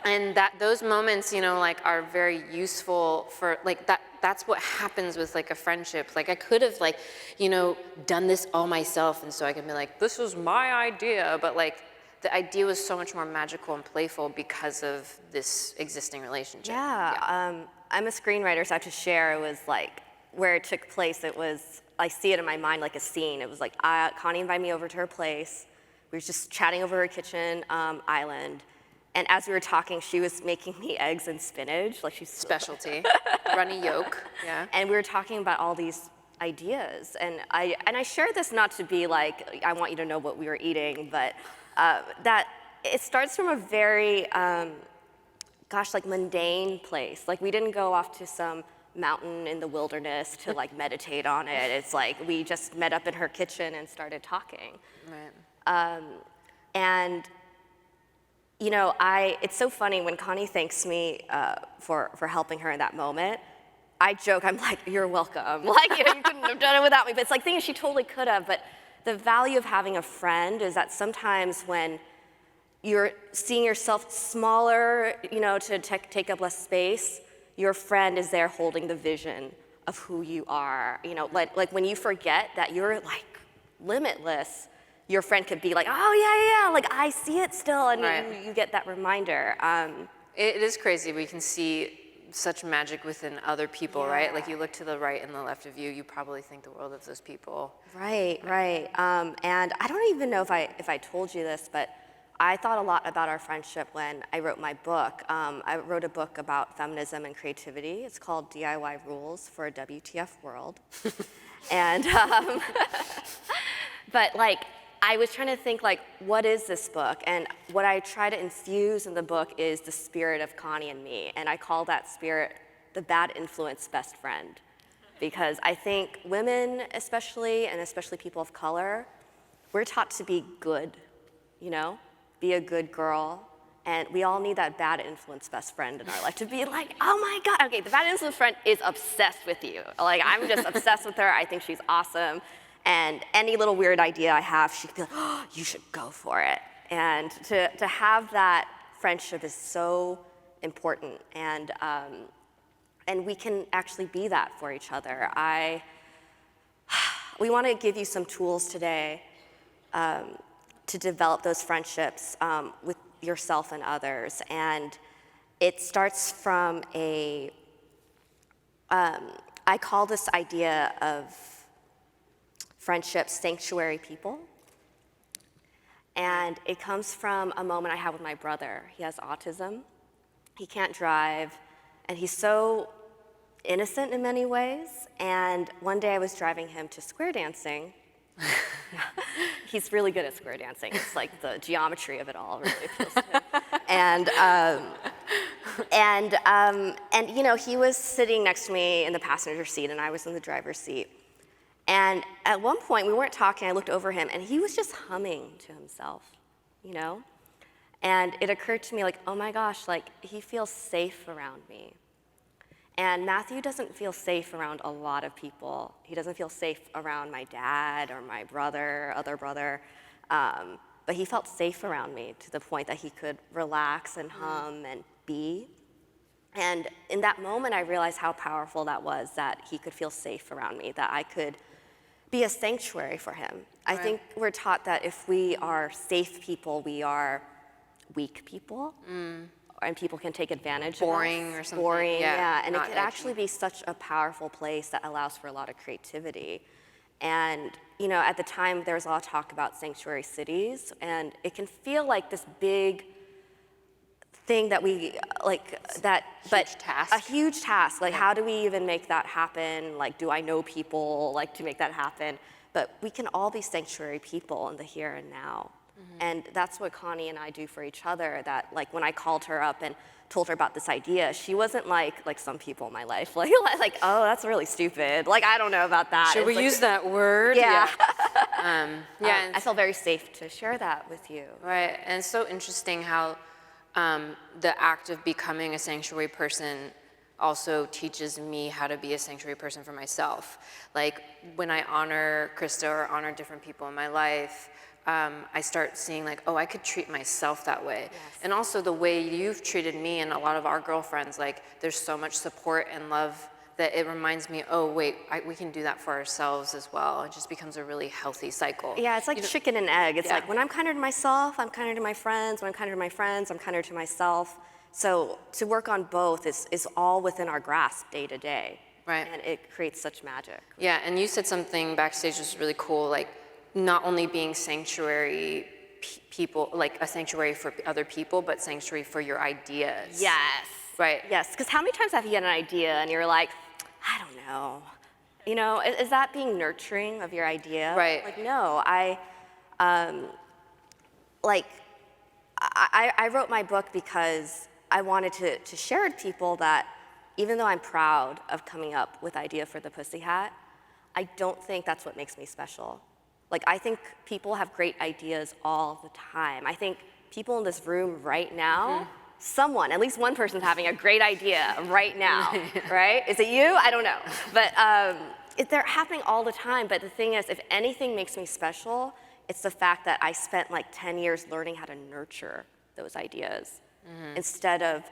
And those moments, you know, like are very useful for like that's what happens with like a friendship. Like I could have like, you know, done this all myself. And so I can be like, this was my idea. But like the idea was so much more magical and playful because of this existing relationship. Yeah. I'm a screenwriter, so I have to share. It was like where it took place. It was, I see it in my mind like a scene. It was like Connie invited me over to her place. We were just chatting over her kitchen island. And as we were talking, she was making me eggs and spinach. Like she's Specialty, runny yolk, yeah. And we were talking about all these ideas. And I share this not to be like, I want you to know what we were eating, but that it starts from a very, like mundane place. Like we didn't go off to some mountain in the wilderness to like meditate on it. It's like we just met up in her kitchen and started talking. Right. And you know, it's so funny when Connie thanks me for helping her in that moment. I joke, I'm like, you're welcome. Like, you know, you couldn't have done it without me. But it's like, she totally could have. But the value of having a friend is that sometimes when you're seeing yourself smaller, you know, to take up less space, your friend is there holding the vision of who you are. You know, like when you forget that you're like limitless, your friend could be like, oh yeah, like I see it still, and right. you get that reminder. It is crazy. We can see such magic within other people, right? Like you look to the right and the left of you, you probably think the world of those people. Right. And I don't even know if I told you this, but I thought a lot about our friendship when I wrote my book. I wrote a book about feminism and creativity. It's called DIY Rules for a WTF World. And, but like, I was trying to think like, what is this book? And what I try to infuse in the book is the spirit of Connie and me. And I call that spirit the bad influence best friend. Because I think women especially, and especially people of color, we're taught to be good, you know? Be a good girl. And we all need that bad influence best friend in our life to be like, oh my God, okay, the bad influence friend is obsessed with you. Like, I'm just obsessed with her. I think she's awesome. And any little weird idea I have, she could be like, oh, you should go for it. And to have that friendship is so important. And we can actually be that for each other. We want to give you some tools today to develop those friendships with yourself and others. And it starts from I call this idea of friendship sanctuary people. And it comes from a moment I had with my brother. He has autism. He can't drive. And he's so innocent in many ways. And one day I was driving him to square dancing. He's really good at square dancing. It's like the geometry of it all really appeals to him. And you know, he was sitting next to me in the passenger seat, and I was in the driver's seat. And at one point, we weren't talking, I looked over him, and he was just humming to himself, you know? And it occurred to me, like, oh my gosh, like, he feels safe around me. And Matthew doesn't feel safe around a lot of people. He doesn't feel safe around my dad or my brother, other brother. But he felt safe around me to the point that he could relax and hum and be. And in that moment, I realized how powerful that was, that he could feel safe around me, that I could be a sanctuary for him. Right. I think we're taught that if we are safe people, we are weak people. And people can take advantage of us. Boring or something. Boring, yeah. And it could edgy. actually be such a powerful place that allows for a lot of creativity. And, you know, at the time, there was a lot of talk about sanctuary cities, and it can feel like this big thing that we, like, that, but task. a huge task. Like, how do we even make that happen? Like, do I know people, like, to make that happen? But we can all be sanctuary people in the here and now. And that's what Connie and I do for each other, that like when I called her up and told her about this idea, she wasn't like some people in my life, like oh, that's really stupid. Like, I don't know about that. Should we like, use that word? Yeah. Yeah. I feel very safe to share that with you. Right, and it's so interesting how the act of becoming a sanctuary person also teaches me how to be a sanctuary person for myself. Like when I honor Krista or honor different people in my life, I start seeing like, oh, I could treat myself that way. Yes. And also the way you've treated me and a lot of our girlfriends, like there's so much support and love that it reminds me, oh wait, we can do that for ourselves as well. It just becomes a really healthy cycle. Yeah, it's like chicken and egg. It's Yeah. like when I'm kinder to myself, I'm kinder to my friends. When I'm kinder to my friends, I'm kinder to myself. So to work on both is all within our grasp day to day. Right. And it creates such magic. Yeah, and you said something backstage was really cool, like not only being sanctuary people, like a sanctuary for other people, but sanctuary for your ideas. Yes. Right. Yes, because how many times have you had an idea and you're like, I don't know. You know, is that being nurturing of your idea? Right. Like, no, I wrote my book because I wanted to share with people that even though I'm proud of coming up with idea for the Pussy Hat, I don't think that's what makes me special. Like, I think people have great ideas all the time. I think people in this room right now, someone, at least one person's having a great idea right now, right? Is it you? I don't know. But they're happening all the time. But the thing is, if anything makes me special, it's the fact that I spent like 10 years learning how to nurture those ideas instead of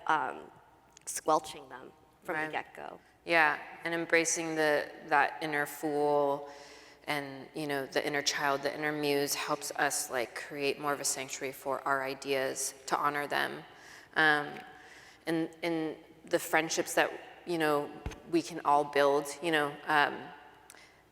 squelching them from the get-go. Yeah, and embracing that inner fool and, you know, the inner child, the inner muse helps us like create more of a sanctuary for our ideas to honor them. And the friendships that, you know, we can all build, you know,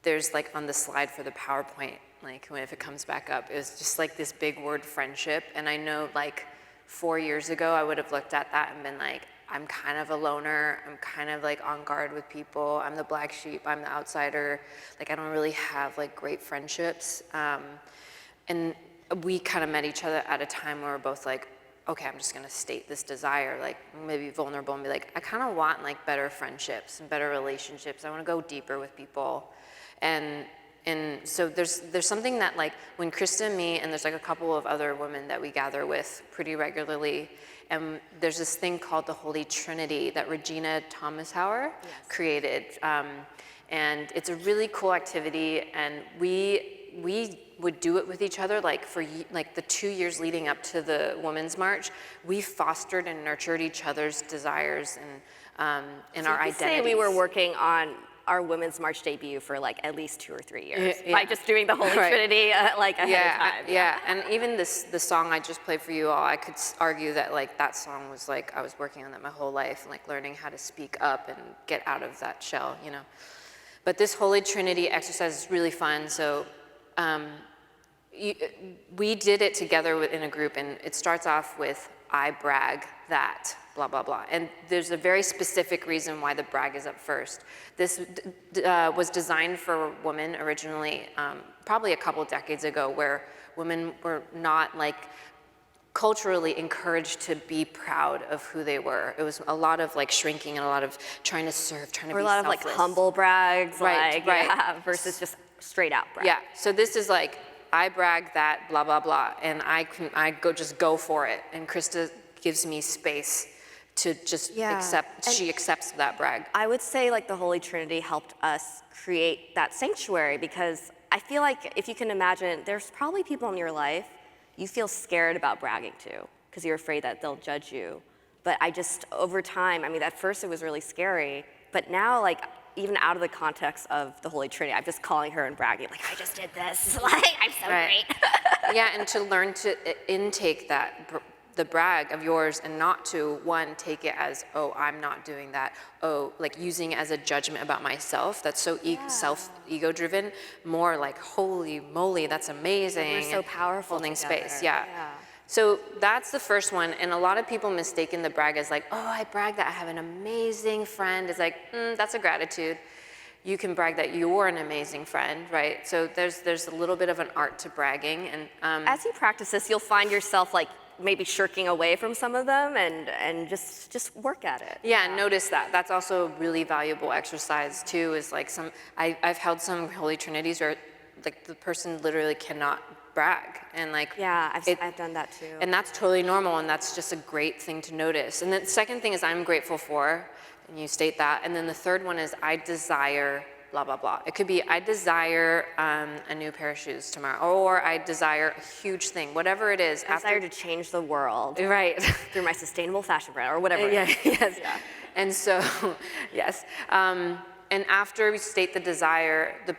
there's like on the slide for the PowerPoint, like if it comes back up, it was just like this big word friendship. And I know like 4 years ago, I would have looked at that and been like, I'm kind of a loner. I'm kind of like on guard with people. I'm the black sheep. I'm the outsider. Like I don't really have like great friendships. And we kind of met each other at a time where we're both like, okay, I'm just gonna state this desire, like maybe vulnerable and be like, I kind of want like better friendships and better relationships. I want to go deeper with people. And so there's something that like when Krista and me, and there's like a couple of other women that we gather with pretty regularly, and there's this thing called the Holy Trinity that Regina Thomashauer created. And it's a really cool activity, and we would do it with each other, like for like the 2 years leading up to the Women's March. We fostered and nurtured each other's desires and our identities. Say we were working on our Women's March debut for like at least 2 or 3 years by just doing the Holy Trinity like ahead of time. Yeah, and even the song I just played for you all, I could argue that like that song was like I was working on that my whole life, and like learning how to speak up and get out of that shell, you know. But this Holy Trinity exercise is really fun. So we did it together in a group, and it starts off with I brag that, blah, blah, blah. And there's a very specific reason why the brag is up first. This was designed for women originally, probably a couple decades ago, where women were not like culturally encouraged to be proud of who they were. It was a lot of like shrinking and a lot of trying to serve, trying to be selfless. Or a lot of like humble brags, right. Yeah, versus just straight out brag. Yeah, so this is like, I brag that, blah, blah, blah, and I just go for it. And Krista gives me space to just accept, she accepts that brag. I would say like the Holy Trinity helped us create that sanctuary, because I feel like if you can imagine, there's probably people in your life you feel scared about bragging to because you're afraid that they'll judge you. But I just, over time, I mean, at first it was really scary, but now like, even out of the context of the Holy Trinity, I'm just calling her and bragging, like, I just did this, like, I'm so great. Yeah, and to learn to intake that, the brag of yours, and not to, one, take it as, oh, I'm not doing that, oh, like using it as a judgment about myself, that's so ego driven, more like, holy moly, that's amazing. We're so powerful holding together. space, yeah. So that's the first one, and a lot of people mistaken the brag as like, oh, I brag that I have an amazing friend. It's like, that's a gratitude. You can brag that you're an amazing friend, right? So there's a little bit of an art to bragging, and as you practice this, you'll find yourself like maybe shirking away from some of them, and just work at it. Yeah, and notice that. That's also a really valuable exercise too. Is like I've held some Holy Trinities where like the person literally cannot brag, and like I've done that too, and that's totally normal, and that's just a great thing to notice. And the second thing is I'm grateful for and you state that. And then the third one is, I desire blah, blah, blah. It could be, I desire a new pair of shoes tomorrow, or I desire a huge thing, whatever it is. I desire to change the world. Right. Through my sustainable fashion brand, or whatever. Yeah, yes. Yeah. And so, yes. And after we state the desire, the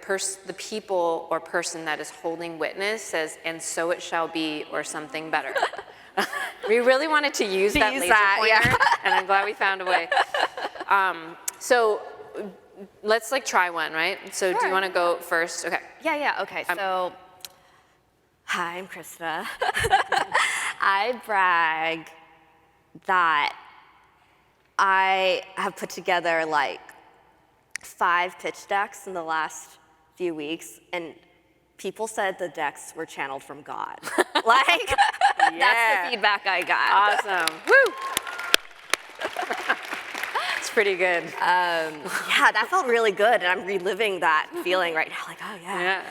people or person that is holding witness says, and so it shall be, or something better. We really wanted to use that laser pointer, and I'm glad we found a way. So let's like try one, right? So do you want to go first? Okay. Yeah, okay. So, hi, I'm Krista. I brag that I have put together like 5 pitch decks in the last few weeks, and people said the decks were channeled from God. Like, that's the feedback I got. Awesome. Woo! It's pretty good. Yeah, that felt really good, and I'm reliving that feeling right now. Like, oh yeah.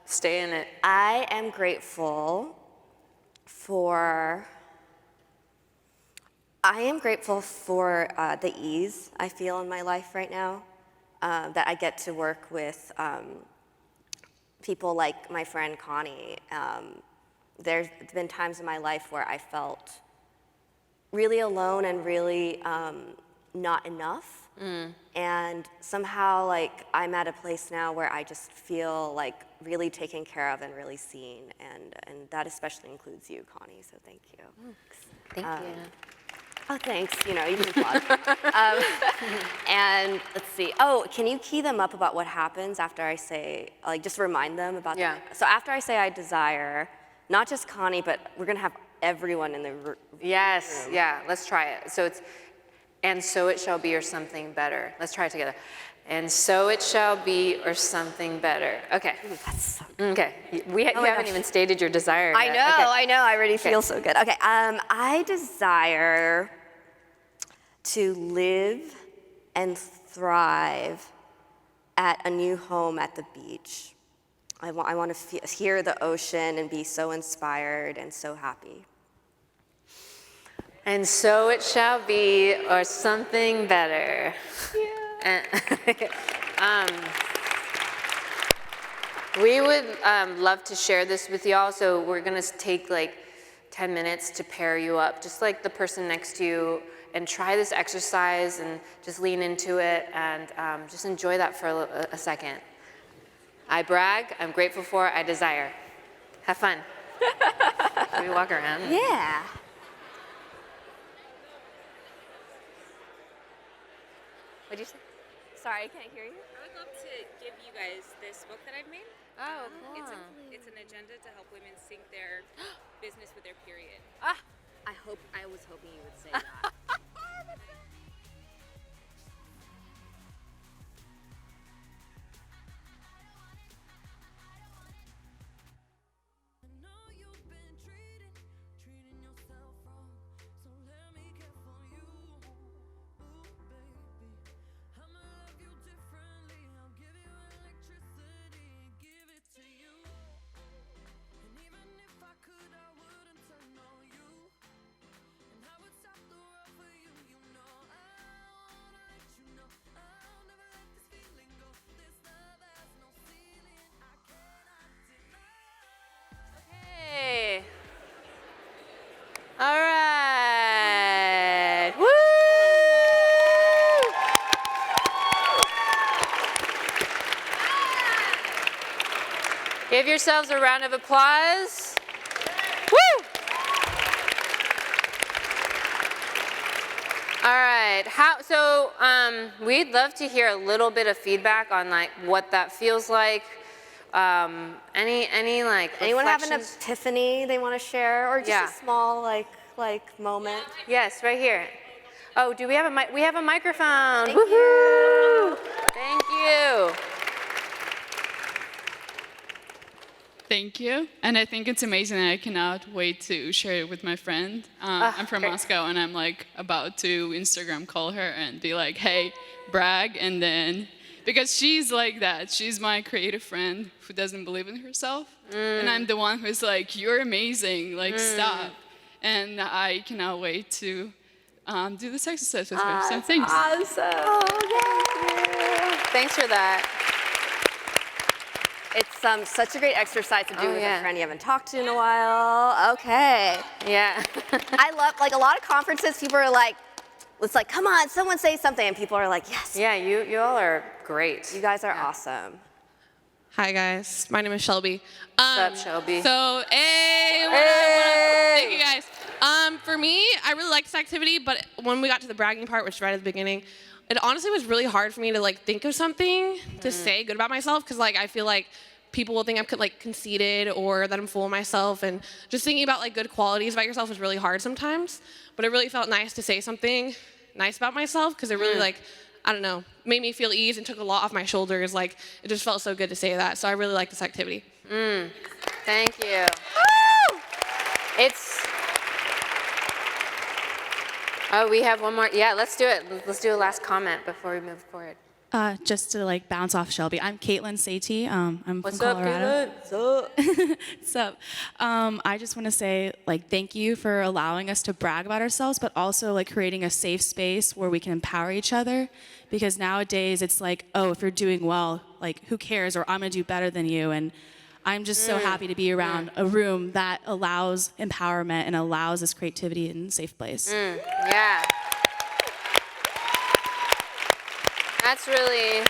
Stay in it. I am grateful for the ease I feel in my life right now, that I get to work with people like my friend Connie. There's been times in my life where I felt really alone and really not enough. And somehow, like, I'm at a place now where I just feel like really taken care of and really seen, and that especially includes you, Connie, so thank you. Thank you. Oh, thanks, you know, you can plug. And let's see, can you key them up about what happens after I say, like, just remind them about that? So after I say I desire, not just Connie, but we're gonna have everyone in the room. Yes, yeah, let's try it. So it's, and so it shall be, or something better. Let's try it together. And so it shall be, or something better. Okay. Ooh, that's so okay. You haven't even stated your desire yet. I know, I already feel so good. Okay, I desire to live and thrive at a new home at the beach. I want to hear the ocean and be so inspired and so happy. And so it shall be, or something better. Yeah. We would love to share this with y'all, so we're gonna take like 10 minutes to pair you up, just like the person next to you, and try this exercise and just lean into it and just enjoy that for a second. I brag, I'm grateful for, I desire. Have fun. Can we walk around? Yeah. What'd you say? Sorry, I can't hear you. I would love to give you guys this book that I've made. Oh, cool. It's an agenda to help women sync their business with their period. I was hoping you would say that. All right. Woo! Give yourselves a round of applause. Woo! All right. We'd love to hear a little bit of feedback on like what that feels like. Any like Anyone have an reflections? epiphany they want to share, or just a small like moment? Yes, right here. Oh, do we have a mic? We have a microphone. Thank Woohoo! Thank you. Thank you. And I think it's amazing, and I cannot wait to share it with my friend. I'm from Moscow, and I'm like about to Instagram call her and be like, hey, brag, and then, because she's like that. She's my creative friend who doesn't believe in herself. And I'm the one who's like, you're amazing, like stop. And I cannot wait to do this exercise with me. So thanks. Awesome. Thanks for that. It's such a great exercise to do with yeah. a friend you haven't talked to in a while. Okay. Yeah. I love, like, a lot of conferences, people are like, it's like, come on, someone say something, and people are like, yes. Yeah, you all are great. You guys are awesome. Hi guys, my name is Shelby. What's up, Shelby? So, hey, what up? Thank you guys. For me, I really liked this activity, but when we got to the bragging part, which is right at the beginning, it honestly was really hard for me to like think of something to say good about myself, because like I feel like people will think I'm like conceited or that I'm full of myself, and just thinking about like good qualities about yourself is really hard sometimes. But it really felt nice to say something nice about myself, because it really like, I don't know, made me feel ease and took a lot off my shoulders. Like, it just felt so good to say that. So I really like this activity. Thank you. Woo! Oh, we have one more. Yeah, let's do it. Let's do a last comment before we move forward. Just to like bounce off Shelby, I'm Caitlin Satie. I'm What's from up, Colorado. Caitlin? What's up? I just want to say like thank you for allowing us to brag about ourselves, but also like creating a safe space where we can empower each other. Because nowadays it's like, oh, if you're doing well, like who cares? Or I'm gonna do better than you. And I'm just so happy to be around a room that allows empowerment and allows this creativity in a safe place. Yeah. That's really,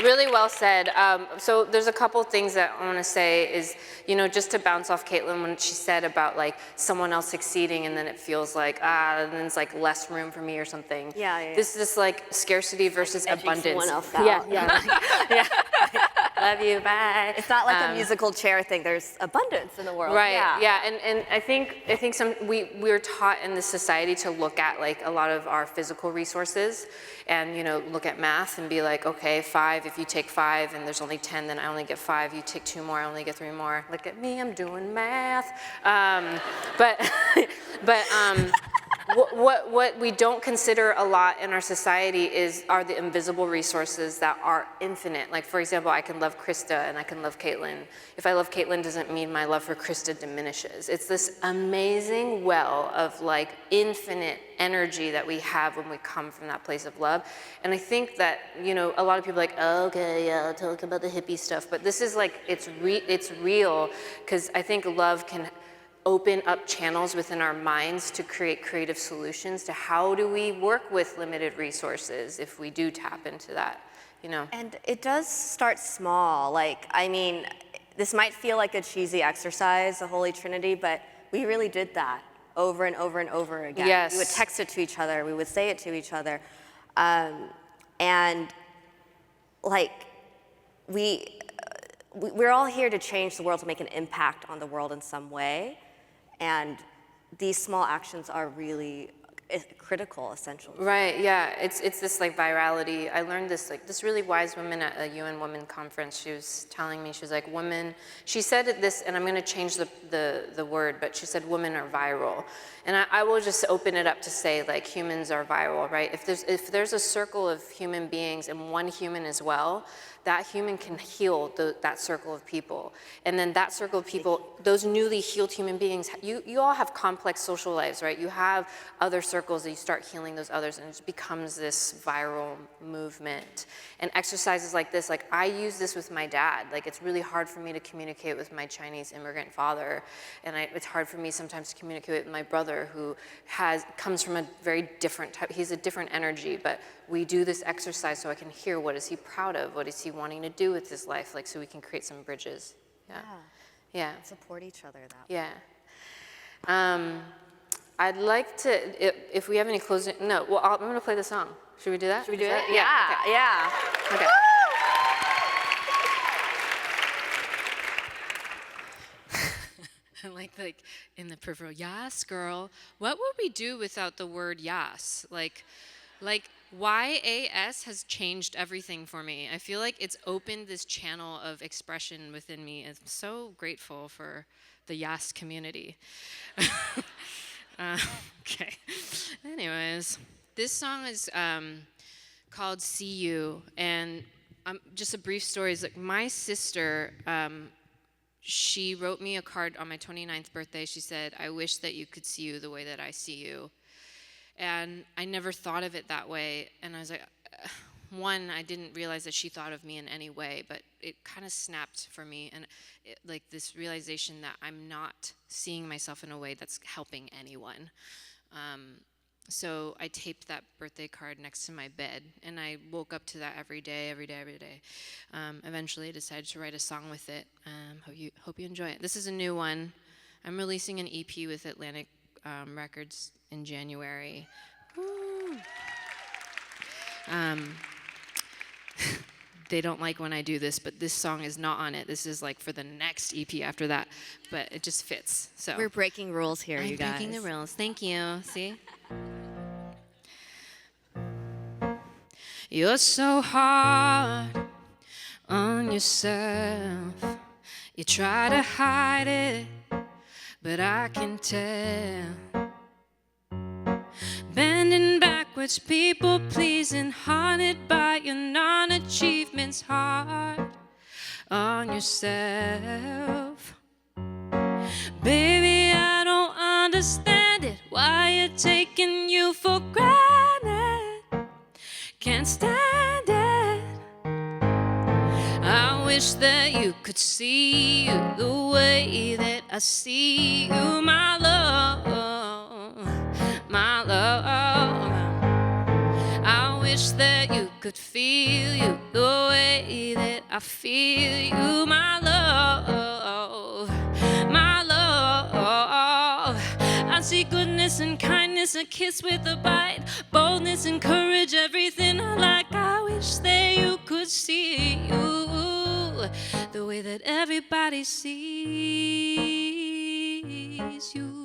really well said. So there's a couple things that I want to say is, you know, just to bounce off Caitlin when she said about like someone else succeeding and then it feels like, and then it's like less room for me or something. Yeah. This is like scarcity versus abundance. Someone else out. Yeah. Love you, bye. It's not like a musical chair thing. There's abundance in the world. Right. Yeah. And I think we're taught in this society to look at like a lot of our physical resources, and you know, look at math and be like, okay, 5. If you take 5 and there's only 10, then I only get 5. You take 2 more, I only get 3 more. Look at me, I'm doing math. What we don't consider a lot in our society are the invisible resources that are infinite. Like, for example, I can love Krista and I can love Caitlin. If I love Caitlin doesn't mean my love for Krista diminishes. It's this amazing well of like infinite energy that we have when we come from that place of love. And I think that, you know, a lot of people are like, oh, okay, yeah, I'll talk about the hippie stuff. But this is like, it's real, because I think love can open up channels within our minds to create creative solutions to how do we work with limited resources if we do tap into that, you know. And it does start small. Like, I mean, this might feel like a cheesy exercise, the Holy Trinity, but we really did that over and over and over again. Yes. We would text it to each other. We would say it to each other. And like, we're all here to change the world, to make an impact on the world in some way. And these small actions are really critical, essential. Right, yeah, it's this like virality. I learned this really wise woman at a UN Women Conference. She was telling me, she was like, women, she said this, and I'm gonna change the word, but she said women are viral. And I will just open it up to say like humans are viral, right? If there's a circle of human beings and one human is well, that human can heal that circle of people. And then that circle of people, those newly healed human beings, you all have complex social lives, right? You have other circles that you start healing those others, and it just becomes this viral movement. And exercises like this, like I use this with my dad. Like it's really hard for me to communicate with my Chinese immigrant father. And it's hard for me sometimes to communicate with my brother who comes from a very different type, he's a different energy, but we do this exercise so I can hear what is he proud of, what is he wanting to do with his life, like so we can create some bridges. Yeah. Support each other that way. Yeah. I'd like to, if we have any closing, no, well, I'm gonna play the song. Should we do that? Should we do it? Yeah. Okay. Yeah. Okay. like in the peripheral, yas, girl. What would we do without the word yas? Like YAS has changed everything for me. I feel like it's opened this channel of expression within me. I'm so grateful for the yas community. Okay. Anyways, this song is called See You, and just a brief story is like my sister, she wrote me a card on my 29th birthday. She said, "I wish that you could see you the way that I see you." And I never thought of it that way. And I was like, one, I didn't realize that she thought of me in any way, but it kind of snapped for me. And like this realization that I'm not seeing myself in a way that's helping anyone. So I taped that birthday card next to my bed, and I woke up to that every day. Eventually, I decided to write a song with it. Hope you enjoy it. This is a new one. I'm releasing an EP with Atlantic Records in January. Woo. They don't like when I do this, but this song is not on it. This is like for the next EP after that, but it just fits. So We're breaking rules here, I'm you guys. breaking the rules. Thank you. See? You're so hard on yourself. You try to hide it, but I can tell. Bending backwards, people pleasing, haunted by your non-achievements, hard on yourself. Baby, I don't understand it, why you're taking you for granted. Can't stand it. I wish that you could see you the way that I see you, my love, my love. I wish that you could feel you the way that I feel you, my love, my love. I see goodness and kindness, a kiss with a bite, boldness and courage, everything I like. I wish that you could see you the way that everybody sees you.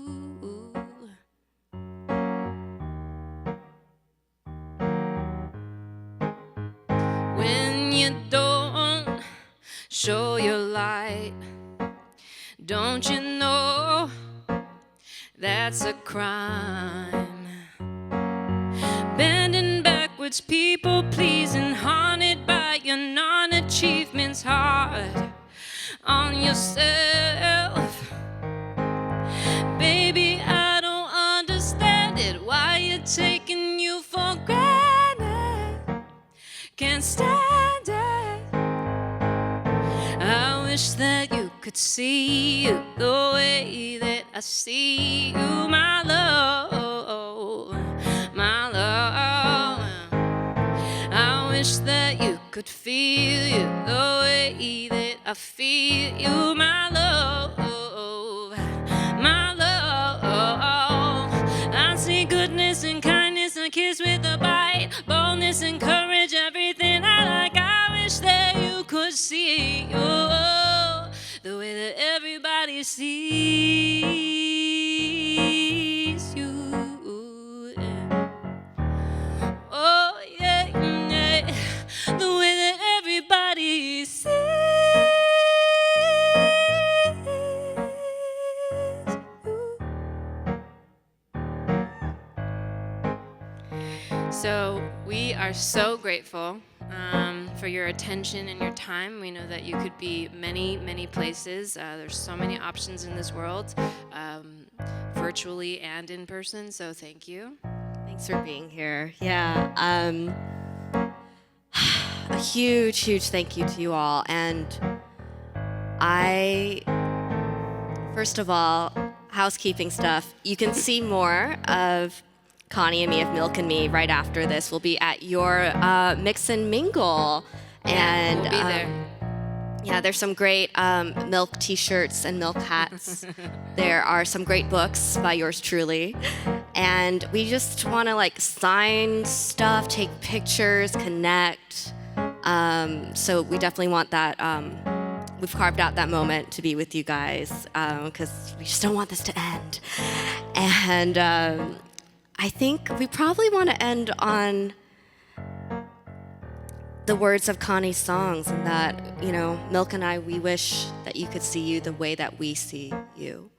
When you don't show your light, don't you know that's a crime? Bending backwards, people pleasing, haunted by your non-achievements, hard on yourself. Baby, I don't understand it, why you're taking you for granted. Can't stand it. I wish that you could see you the way that I see you, my love, my love. I wish that you could feel you the way that I feel you, my love, my love. I see goodness and kindness, a kiss with a bite, boldness and courage, everything I like. I wish that you could see you the way that everybody sees you. Oh yeah, yeah. The way that everybody sees you. So we are so grateful for your attention and your time. We know that you could be many, many places. There's so many options in this world, virtually and in person, so thank you. Thanks for being here. Yeah. A huge, huge thank you to you all. And first of all, housekeeping stuff. You can see more of Connie and me, of Milk and Me, right after this. We'll be at your Mix and Mingle. And we'll be there. Yeah, there's some great Milk t-shirts and Milk hats. There are some great books by yours truly. And we just want to like sign stuff, take pictures, connect. So we definitely want that. We've carved out that moment to be with you guys because we just don't want this to end. And I think we probably want to end on the words of Connie's songs, and that, you know, Milk and I, we wish that you could see you the way that we see you.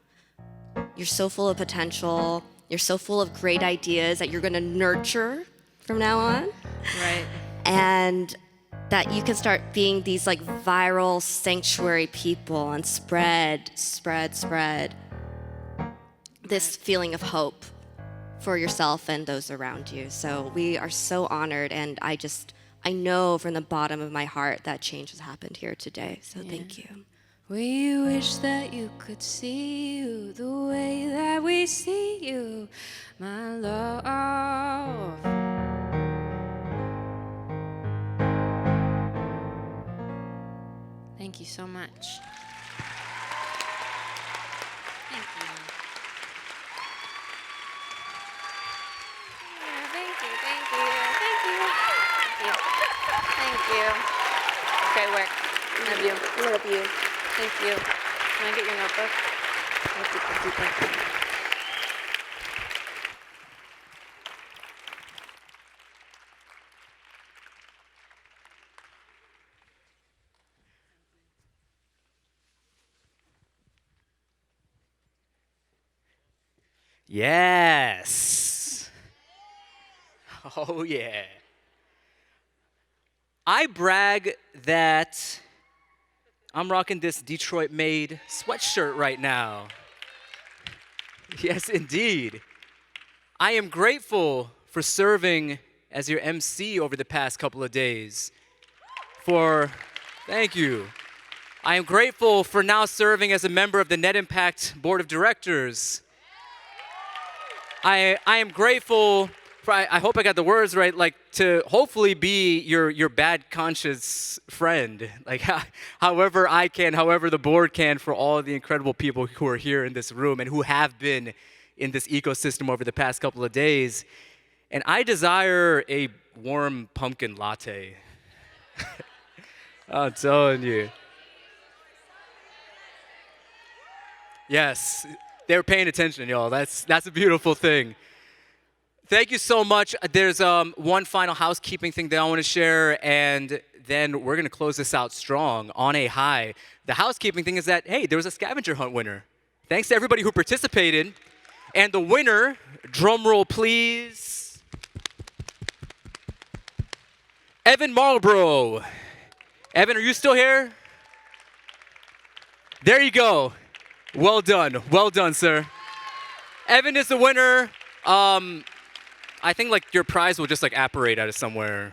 You're so full of potential. You're so full of great ideas that you're going to nurture from now on. Right. And that you can start being these like viral sanctuary people and spread this feeling of hope for yourself and those around you. So we are so honored, and I know from the bottom of my heart that change has happened here today. So thank you. We wish that you could see you the way that we see you, my love. Thank you so much. Thank you. Thank you. Great work. Love you. Love you. Thank you. Can I get your notebook? Thank you. Yes. Oh, yeah. I brag that I'm rocking this Detroit-made sweatshirt right now. Yes, indeed. I am grateful for serving as your MC over the past couple of days. Thank you. I am grateful for now serving as a member of the Net Impact Board of Directors. I am grateful for, I hope I got the words right, like to hopefully be your bad conscience friend. Like however I can, however the board can, for all the incredible people who are here in this room and who have been in this ecosystem over the past couple of days. And I desire a warm pumpkin latte. I'm telling you. Yes, they were paying attention, y'all. That's a beautiful thing. Thank you so much. There's one final housekeeping thing that I want to share, and then we're going to close this out strong on a high. The housekeeping thing is that, hey, there was a scavenger hunt winner. Thanks to everybody who participated. And the winner, drum roll please, Evan Marlborough. Evan, are you still here? There you go. Well done, sir. Evan is the winner. I think like your prize will just like apparate out of somewhere,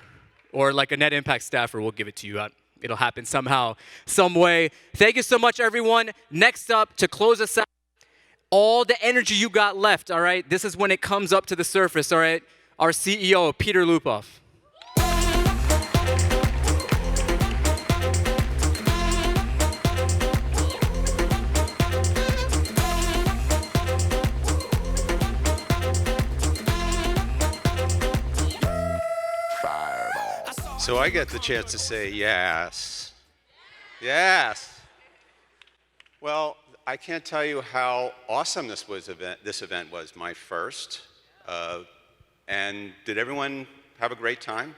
or like a Net Impact staffer will give it to you. It'll happen somehow, some way. Thank you so much, everyone. Next up, to close us out, all the energy you got left, all right? This is when it comes up to the surface, all right? Our CEO, Peter Lupoff. So I get the chance to say yes. Yes. Well, I can't tell you how awesome this event was, my first. And did everyone have a great time?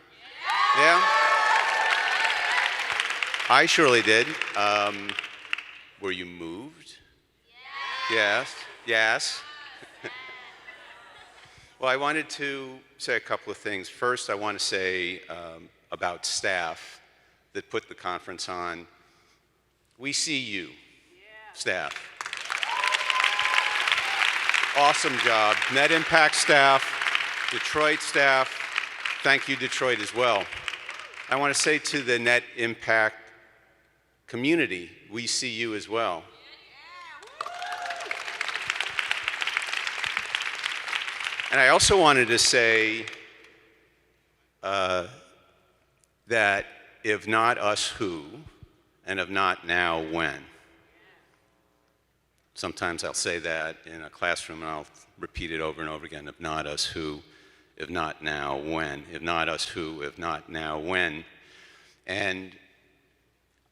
Yeah? I surely did. Were you moved? Yes. Yes. Well, I wanted to say a couple of things. First, I want to say about staff that put the conference on. We see you, staff. Awesome job. Net Impact staff, Detroit staff, thank you, Detroit, as well. I want to say to the Net Impact community, we see you as well. And I also wanted to say that if not us, who? And if not now, when? Sometimes I'll say that in a classroom and I'll repeat it over and over again. If not us, who? If not now, when? If not us, who? If not now, when? And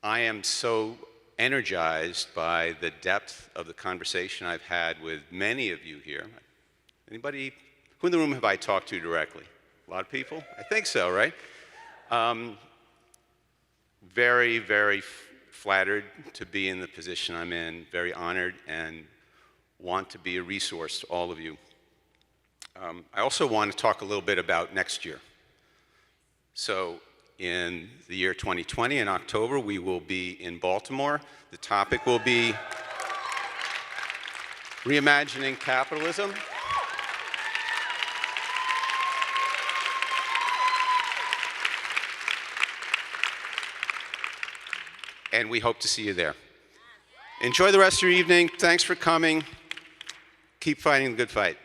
I am so energized by the depth of the conversation I've had with many of you here. Anybody, who in the room have I talked to directly? A lot of people? I think so, right? Very, very flattered to be in the position I'm in, very honored, and want to be a resource to all of you. I also want to talk a little bit about next year. So in the year 2020, in October, we will be in Baltimore. The topic will be reimagining capitalism. And we hope to see you there. Enjoy the rest of your evening. Thanks for coming. Keep fighting the good fight.